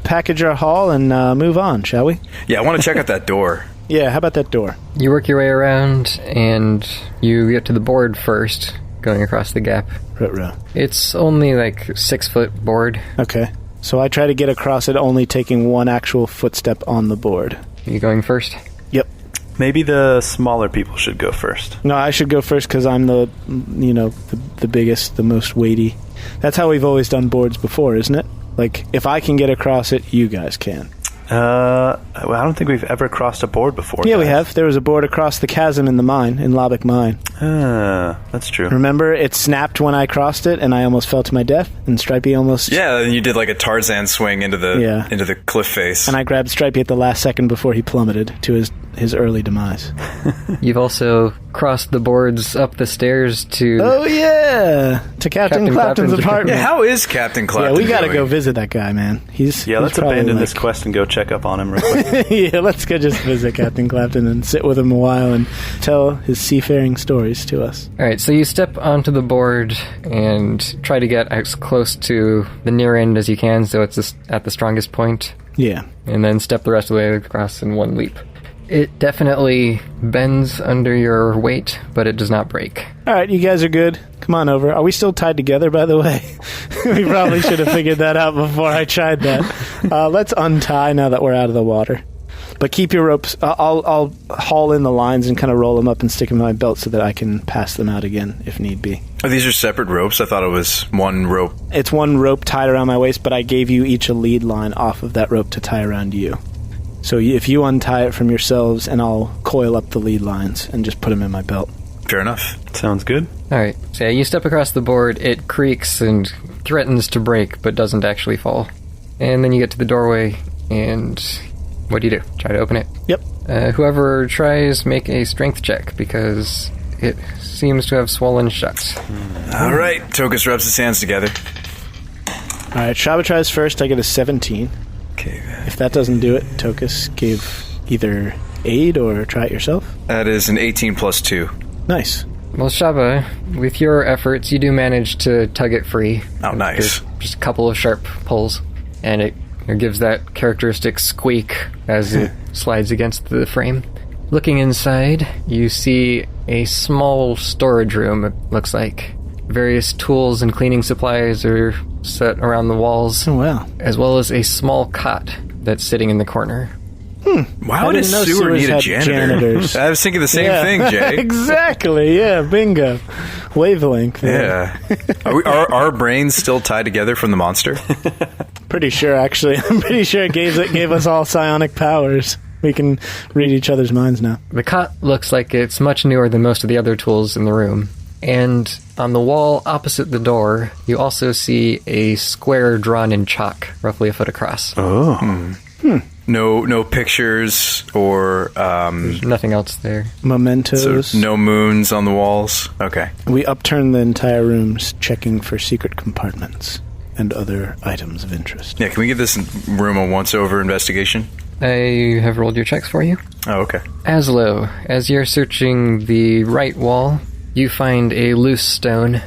Speaker 5: package our haul and move on, shall we?
Speaker 3: Yeah, I want to check out that door.
Speaker 5: Yeah, how about that door?
Speaker 2: You work your way around, and you get to the board first, going across the gap.
Speaker 5: Ruh-roh.
Speaker 2: It's only like 6-foot board.
Speaker 5: Okay. So I try to get across it, only taking one actual footstep on the board.
Speaker 2: Are you going first?
Speaker 5: Yep.
Speaker 4: Maybe the smaller people should go first.
Speaker 5: No, I should go first because I'm the biggest, the most weighty. That's how we've always done boards before, isn't it? Like, if I can get across it, you guys can.
Speaker 4: Well, I don't think we've ever crossed a board before.
Speaker 5: Yeah, we have. There was a board across the chasm in the mine, in Lobak Mine.
Speaker 4: That's true.
Speaker 5: Remember, it snapped when I crossed it, and I almost fell to my death, and Stripey almost...
Speaker 3: Yeah, and you did like a Tarzan swing into the cliff face.
Speaker 5: And I grabbed Stripey at the last second before he plummeted to his early demise.
Speaker 2: You've also crossed the boards up the stairs to...
Speaker 5: Oh, yeah! To Captain Clapton's apartment.
Speaker 3: Yeah, how is Captain Clapton
Speaker 5: Yeah, we gotta
Speaker 3: doing?
Speaker 5: go visit that guy, man.
Speaker 4: Let's abandon this quest and go check up on him real quick.
Speaker 5: Yeah, let's go just visit Captain Clapton and sit with him a while and tell his seafaring stories to us.
Speaker 2: Alright, so you step onto the board and try to get as close to the near end as you can, so it's at the strongest point.
Speaker 5: Yeah.
Speaker 2: And then step the rest of the way across in one leap. It definitely bends under your weight, but it does not break.
Speaker 5: Alright, you guys are good. Come on over. Are we still tied together, by the way? We probably should have figured that out before I tried that. Let's untie now that we're out of the water. But keep your ropes. I'll haul in the lines and kind of roll them up and stick them in my belt so that I can pass them out again if need be.
Speaker 3: Oh, these are separate ropes? I thought it was one rope.
Speaker 5: It's one rope tied around my waist, but I gave you each a lead line off of that rope to tie around you. So if you untie it from yourselves, and I'll coil up the lead lines and just put them in my belt.
Speaker 3: Fair enough.
Speaker 4: Sounds good.
Speaker 2: Alright, so you step across the board, it creaks and threatens to break, but doesn't actually fall. And then you get to the doorway, and what do? Try to open it?
Speaker 5: Yep.
Speaker 2: Whoever tries, make a strength check, because it seems to have swollen shut.
Speaker 3: All right, Tokas rubs his hands together.
Speaker 5: All right, Shabba tries first. I get a 17.
Speaker 3: Okay.
Speaker 5: If that doesn't do it, Tokas give either aid or try it yourself.
Speaker 3: That is an 18 plus 2.
Speaker 5: Nice.
Speaker 2: Well, Shabba, with your efforts, you do manage to tug it free.
Speaker 3: Oh, nice.
Speaker 2: There's just a couple of sharp pulls, and it gives that characteristic squeak as it slides against the frame. Looking inside, you see a small storage room, it looks like. Various tools and cleaning supplies are set around the walls.
Speaker 5: Oh, wow.
Speaker 2: As well as a small cot that's sitting in the corner.
Speaker 3: Why would a sewer need a janitor?
Speaker 5: Janitors.
Speaker 3: I was thinking the same thing, Jay.
Speaker 5: Exactly, yeah, bingo. Wavelength.
Speaker 3: Yeah. Are our brains still tied together from the monster?
Speaker 5: Pretty sure, actually. I'm pretty sure it gave us all psionic powers. We can read each other's minds now.
Speaker 2: The cot looks like it's much newer than most of the other tools in the room. And on the wall opposite the door, you also see a square drawn in chalk, roughly a foot across.
Speaker 4: Oh.
Speaker 3: No pictures or
Speaker 2: There's nothing else there.
Speaker 5: Mementos.
Speaker 3: so no moons on the walls. Okay.
Speaker 5: We upturn the entire room, checking for secret compartments. and other items of interest.
Speaker 3: Yeah, can we give this room a once-over investigation?
Speaker 2: I have rolled your checks for you.
Speaker 3: Oh, okay.
Speaker 2: Azlo, as you're searching the right wall, you find a loose stone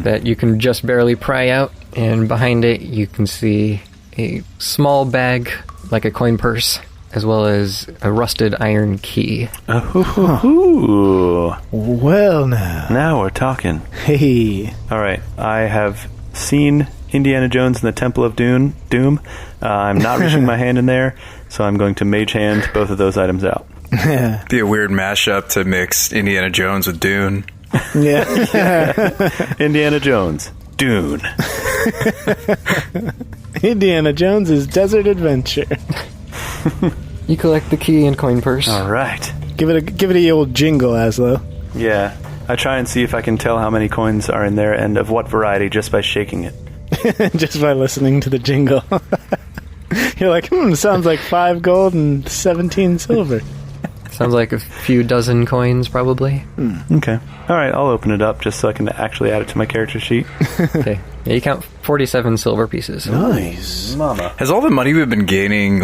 Speaker 2: that you can just barely pry out, and behind it you can see a small bag, like a coin purse, as well as a rusted iron key.
Speaker 4: Ooh.
Speaker 5: Well,
Speaker 4: Now we're talking.
Speaker 5: Hey.
Speaker 4: All right. I have seen Indiana Jones and the Temple of Doom. I'm not reaching my hand in there, so I'm going to mage hand both of those items out.
Speaker 3: Be a weird mashup to mix Indiana Jones with Dune.
Speaker 5: Yeah.
Speaker 4: Indiana Jones. Dune.
Speaker 5: Indiana Jones's Desert Adventure.
Speaker 2: You collect the key and coin purse.
Speaker 4: All right.
Speaker 5: Give it a old jingle, Azlo.
Speaker 4: Yeah. I try and see if I can tell how many coins are in there and of what variety just by shaking it.
Speaker 5: Just by listening to the jingle. You're like, sounds like 5 gold and 17 silver.
Speaker 2: Sounds like a few dozen coins, probably.
Speaker 4: Okay. All right, I'll open it up just so I can actually add it to my character sheet.
Speaker 2: Okay. Yeah, you count 47 silver pieces.
Speaker 5: Nice.
Speaker 4: Mama.
Speaker 3: Has all the money we've been gaining,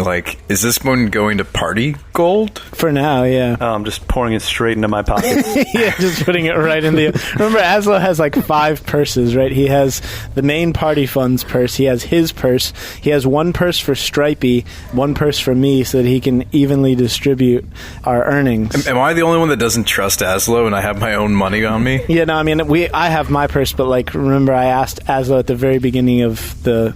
Speaker 3: is this one going to party gold?
Speaker 5: For now, yeah.
Speaker 4: Oh, I'm just pouring it straight into my pocket.
Speaker 5: Yeah, just putting it right in the... Remember, Azlo has 5 purses, right? He has the main party funds purse. He has his purse. He has 1 purse for Stripey, 1 purse for me, so that he can evenly distribute our earnings.
Speaker 3: Am I the only one that doesn't trust Azlo and I have my own money on me?
Speaker 5: Yeah, no, I mean, I have my purse, but remember, I asked Azlo at the very beginning of the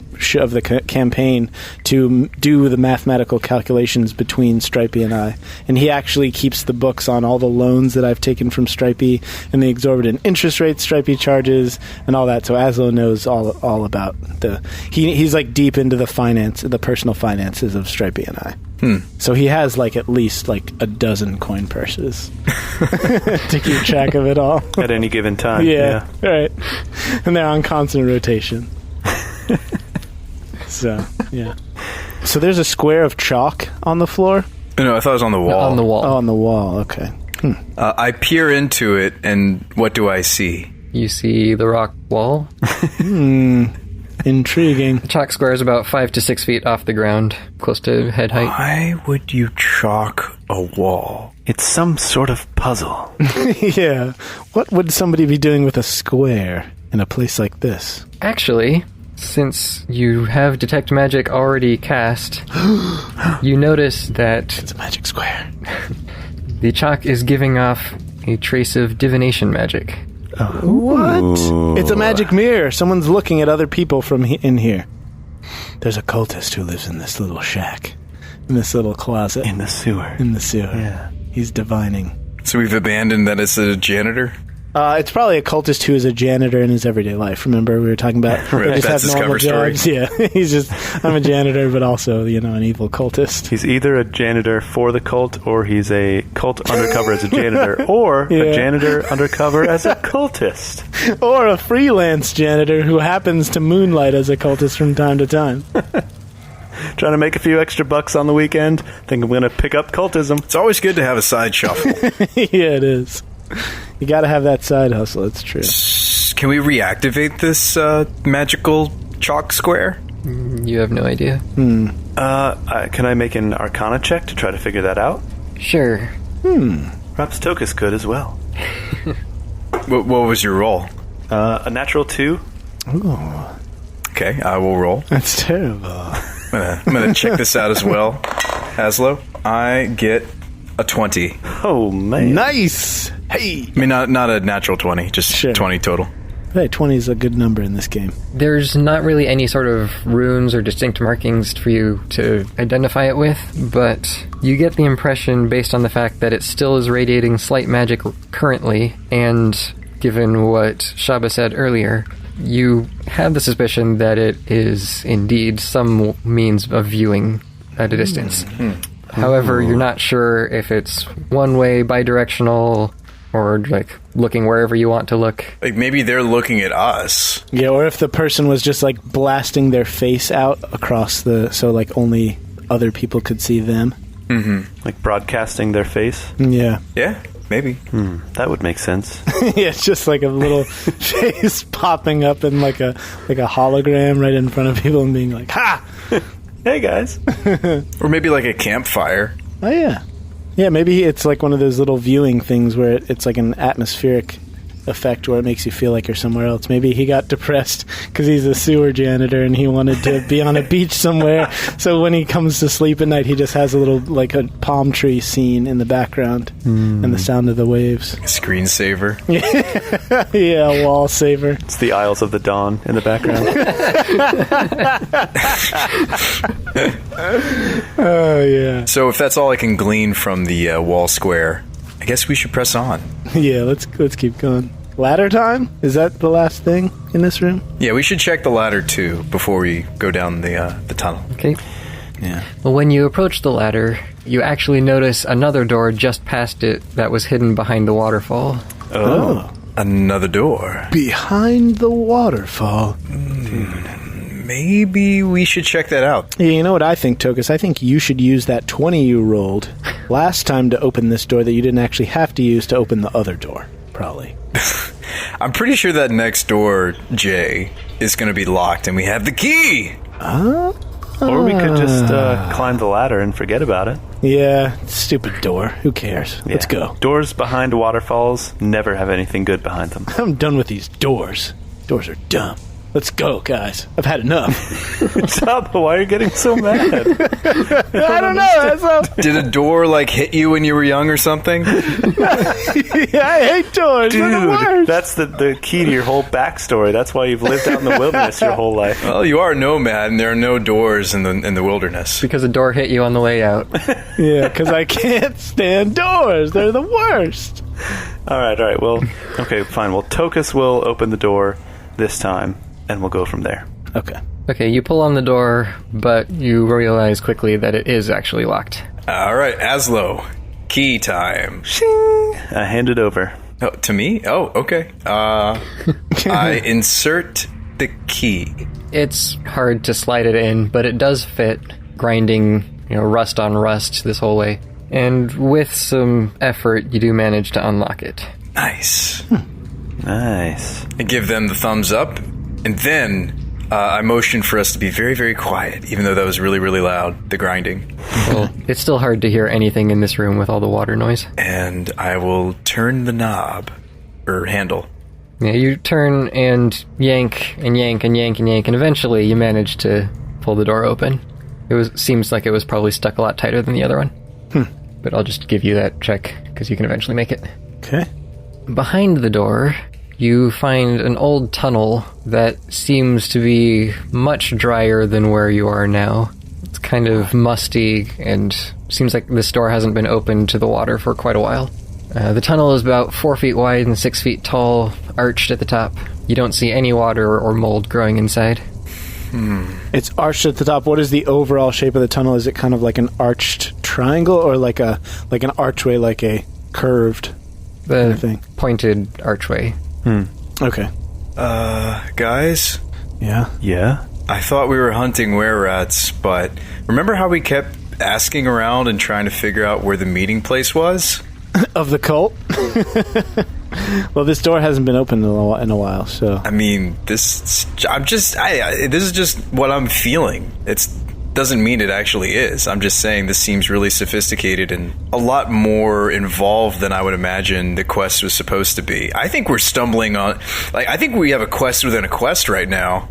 Speaker 5: campaign to do the mathematical calculations between Stripey and I, and he actually keeps the books on all the loans that I've taken from Stripey and the exorbitant interest rates Stripey charges and all that. So Azlo knows all about he's deep into the personal finances of Stripey and I. So he has at least a dozen coin purses to keep track of it all
Speaker 4: at any given time.
Speaker 5: Yeah, right. And they're on constant rotation. So, yeah. So there's a square of chalk on the floor?
Speaker 3: No, I thought it was on the wall.
Speaker 2: No, on the wall.
Speaker 5: Oh, on the wall, okay.
Speaker 3: I peer into it, and what do I see?
Speaker 2: You see the rock wall.
Speaker 5: Intriguing.
Speaker 2: The chalk square is about 5 to 6 feet off the ground, close to head height.
Speaker 3: Why would you chalk a wall?
Speaker 4: It's some sort of puzzle.
Speaker 5: Yeah. What would somebody be doing with a square in a place like this?
Speaker 2: Actually, since you have Detect Magic already cast, you notice that
Speaker 5: It's a magic square.
Speaker 2: the chalk is giving off a trace of divination magic.
Speaker 5: What? It's a magic mirror. Someone's looking at other people from in here. There's a cultist who lives in this little shack. In this little closet.
Speaker 4: In the sewer.
Speaker 5: In the sewer.
Speaker 4: Yeah.
Speaker 5: He's divining.
Speaker 3: So we've abandoned that it's a janitor?
Speaker 5: It's probably a cultist who is a janitor in his everyday life. Remember, we were talking about
Speaker 3: Right,
Speaker 5: they just
Speaker 3: that's
Speaker 5: have
Speaker 3: his
Speaker 5: normal
Speaker 3: cover
Speaker 5: jobs.
Speaker 3: story.
Speaker 5: Yeah, he's just, I'm a janitor, but also, an evil cultist.
Speaker 4: He's either a janitor for the cult, or he's a cult undercover as a janitor, or
Speaker 5: Yeah.
Speaker 4: a janitor undercover as a cultist.
Speaker 5: Or a freelance janitor who happens to moonlight as a cultist from time to time.
Speaker 4: Trying to make a few extra bucks on the weekend. Think I'm going to pick up cultism.
Speaker 3: It's always good to have a side shuffle.
Speaker 5: Yeah, it is. You gotta have that side hustle, it's true.
Speaker 3: Can we reactivate this magical chalk square?
Speaker 2: You have no idea.
Speaker 4: Can I make an Arcana check to try to figure that out?
Speaker 2: Sure.
Speaker 4: Perhaps Tokas could as well.
Speaker 3: What was your roll?
Speaker 4: A natural 2.
Speaker 5: Ooh,
Speaker 3: Okay, I will roll.
Speaker 5: that's terrible.
Speaker 3: I'm gonna check this out as well. Azlo, I get a 20.
Speaker 4: Oh, man.
Speaker 5: Nice! Hey!
Speaker 3: I mean, not a natural 20, just
Speaker 5: Sure.
Speaker 3: 20 total.
Speaker 5: Hey, 20 is a good number in this game.
Speaker 2: There's not really any sort of runes or distinct markings for you to identify it with, but you get the impression, based on the fact that it still is radiating slight magic currently, and given what Shabba said earlier, you have the suspicion that it is indeed some means of viewing at a distance. However, you're not sure if it's one-way, bidirectional, or looking wherever you want to look.
Speaker 3: Maybe they're looking at us.
Speaker 5: Yeah, or if the person was just blasting their face out across so only other people could see them.
Speaker 3: Mm-hmm.
Speaker 4: Like broadcasting their face.
Speaker 5: Yeah.
Speaker 3: Yeah, maybe.
Speaker 4: That would make sense.
Speaker 5: Yeah, it's just like a little face popping up in like a hologram right in front of people and being like, "Ha!
Speaker 4: Hey, guys."
Speaker 3: Or maybe like a campfire.
Speaker 5: Oh, yeah. Yeah, maybe it's like one of those little viewing things where it's like an atmospheric effect where it makes you feel like you're somewhere else. Maybe he got depressed because he's a sewer janitor and he wanted to be on a beach somewhere. So when he comes to sleep at night, he just has a little, like a palm tree scene in the background and the sound of the waves.
Speaker 3: Screensaver.
Speaker 5: Yeah, wall saver.
Speaker 4: It's the Isles of the Dawn in the background.
Speaker 5: Oh, yeah.
Speaker 3: So if that's all I can glean from the wall square, I guess we should press on.
Speaker 5: Yeah, let's keep going. Ladder time? Is that the last thing in this room?
Speaker 3: Yeah, we should check the ladder too before we go down the tunnel.
Speaker 2: Okay.
Speaker 3: Yeah.
Speaker 2: Well, when you approach the ladder, you actually notice another door just past it that was hidden behind the waterfall.
Speaker 5: Oh.
Speaker 3: Another door.
Speaker 5: Behind the waterfall.
Speaker 3: Maybe we should check that out.
Speaker 5: Yeah, you know what I think, Tokas? I think you should use that 20 you rolled last time to open this door that you didn't actually have to use to open the other door. Probably.
Speaker 3: I'm pretty sure that next door, Jay, is going to be locked and we have the key.
Speaker 4: Or we could just climb the ladder and forget about it.
Speaker 5: Yeah, stupid door. Who cares?
Speaker 4: Yeah.
Speaker 5: Let's go.
Speaker 4: Doors behind waterfalls never have anything good behind them.
Speaker 5: I'm done with these doors. Doors are dumb. Let's go, guys. I've had enough.
Speaker 4: Shabba, why are you getting so mad?
Speaker 5: I don't know.
Speaker 3: Did a door, like, hit you when you were young or something?
Speaker 5: Yeah, I hate doors. They're the
Speaker 4: Dude,
Speaker 5: worst.
Speaker 4: that's the key to your whole backstory. That's why you've lived out in the wilderness your whole life.
Speaker 3: Well, you are a nomad, and there are no doors in the wilderness.
Speaker 2: Because a door hit you on the way out.
Speaker 5: Yeah, because I can't stand doors. They're the worst.
Speaker 4: All right. Well, okay, fine. Well, Tokas will open the door this time, and we'll go from there.
Speaker 5: Okay.
Speaker 2: Okay, you pull on the door, but you realize quickly that it is actually locked.
Speaker 3: All right, Azlo, key time.
Speaker 4: Shing! I hand it over.
Speaker 3: Oh, to me? Oh, okay. I insert the key.
Speaker 2: It's hard to slide it in, but it does fit, grinding, rust on rust this whole way. And with some effort, you do manage to unlock it.
Speaker 3: Nice.
Speaker 4: Nice.
Speaker 3: I give them the thumbs up, and then I motion for us to be very, very quiet, even though that was really, really loud, the grinding.
Speaker 2: Well, it's still hard to hear anything in this room with all the water noise.
Speaker 3: And I will turn the knob, or handle.
Speaker 2: Yeah, you turn and yank and yank and yank and yank, and eventually you manage to pull the door open. Seems like it was probably stuck a lot tighter than the other one. But I'll just give you that check, because you can eventually make it.
Speaker 5: Okay.
Speaker 2: Behind the door, you find an old tunnel that seems to be much drier than where you are now. It's kind of musty, and seems like this door hasn't been opened to the water for quite a while. The tunnel is about 4 feet wide and 6 feet tall, arched at the top. You don't see any water or mold growing inside.
Speaker 5: It's arched at the top. What is the overall shape of the tunnel? Is it kind of like an arched triangle, or like an archway, like a curved kind of thing?
Speaker 2: Pointed archway.
Speaker 5: Okay.
Speaker 3: Guys?
Speaker 5: Yeah.
Speaker 4: Yeah?
Speaker 3: I thought we were hunting were-rats, but remember how we kept asking around and trying to figure out where the meeting place was?
Speaker 5: Of the cult? Well, this door hasn't been opened in a while, so...
Speaker 3: I mean, this is just what I'm feeling. It doesn't mean it actually is. I'm just saying this seems really sophisticated and a lot more involved than I would imagine the quest was supposed to be. I think we're stumbling on... I think we have a quest within a quest right now.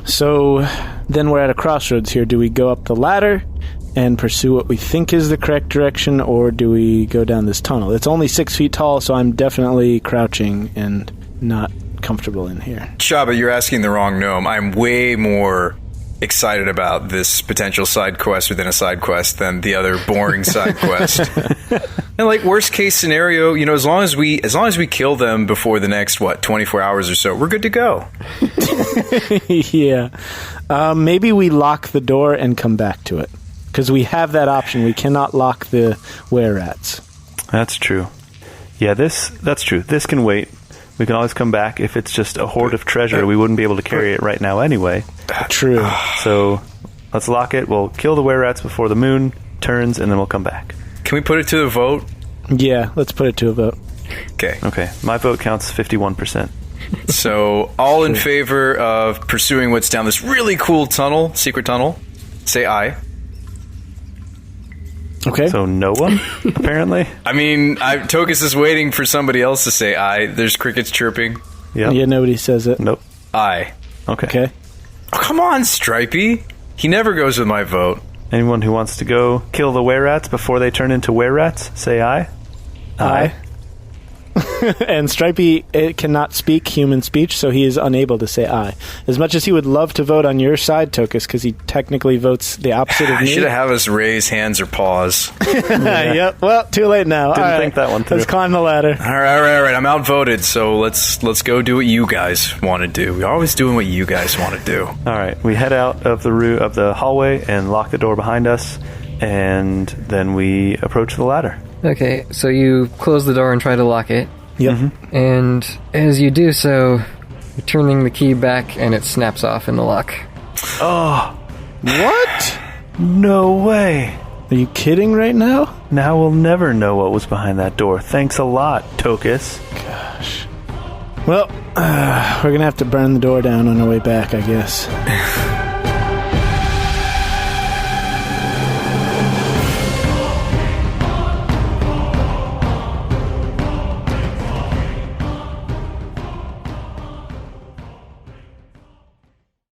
Speaker 5: So, then we're at a crossroads here. Do we go up the ladder and pursue what we think is the correct direction, or do we go down this tunnel? It's only 6 feet tall, so I'm definitely crouching and not comfortable in here.
Speaker 3: Shabba, you're asking the wrong gnome. I'm way more excited about this potential side quest within a side quest than the other boring side quest. And worst case scenario, as long as we kill them before the next 24 hours or so, we're good to go.
Speaker 5: Yeah. Maybe we lock the door and come back to it. Because we have that option. We cannot lock the were-rats.
Speaker 4: That's true. Yeah, that's true. This can wait. We can always come back. If it's just a hoard of treasure, we wouldn't be able to carry it right now anyway.
Speaker 5: True.
Speaker 4: So let's lock it. We'll kill the were-rats before the moon turns, and then we'll come back.
Speaker 3: Can we put it to the vote?
Speaker 5: Yeah, let's put it to a vote.
Speaker 3: Okay.
Speaker 4: Okay, my vote counts 51%.
Speaker 3: So, all in favor of pursuing what's down this really cool tunnel, secret tunnel, say aye.
Speaker 5: Okay.
Speaker 4: So no one, apparently?
Speaker 3: I mean, Tokas is waiting for somebody else to say aye. There's crickets chirping.
Speaker 4: Yep.
Speaker 5: Yeah, nobody says it.
Speaker 4: Nope.
Speaker 3: Aye.
Speaker 4: Okay.
Speaker 3: Oh, come on, Stripey. He never goes with my vote.
Speaker 4: Anyone who wants to go kill the were-rats before they turn into were-rats, say aye.
Speaker 5: Aye. And Stripey cannot speak human speech, so he is unable to say aye. As much as he would love to vote on your side, Tokas, because he technically votes the opposite of
Speaker 3: I
Speaker 5: me.
Speaker 3: should have us raise hands or paws.
Speaker 5: Yep. Well, too late now.
Speaker 4: Didn't
Speaker 5: All right.
Speaker 4: think that one through.
Speaker 5: Let's climb the ladder.
Speaker 3: All right. I'm outvoted, so let's go do what you guys want to do. We're always doing what you guys want to do.
Speaker 4: All right, we head out of the hallway and lock the door behind us, and then we approach the ladder.
Speaker 2: Okay, so you close the door and try to lock it.
Speaker 5: Yep.
Speaker 2: And as you do so, you're turning the key back and it snaps off in the lock.
Speaker 4: Oh,
Speaker 5: What?
Speaker 4: no way.
Speaker 5: Are you kidding right now?
Speaker 4: Now we'll never know what was behind that door. Thanks a lot, Tokas.
Speaker 5: Well, we're going to have to burn the door down on our way back, I guess.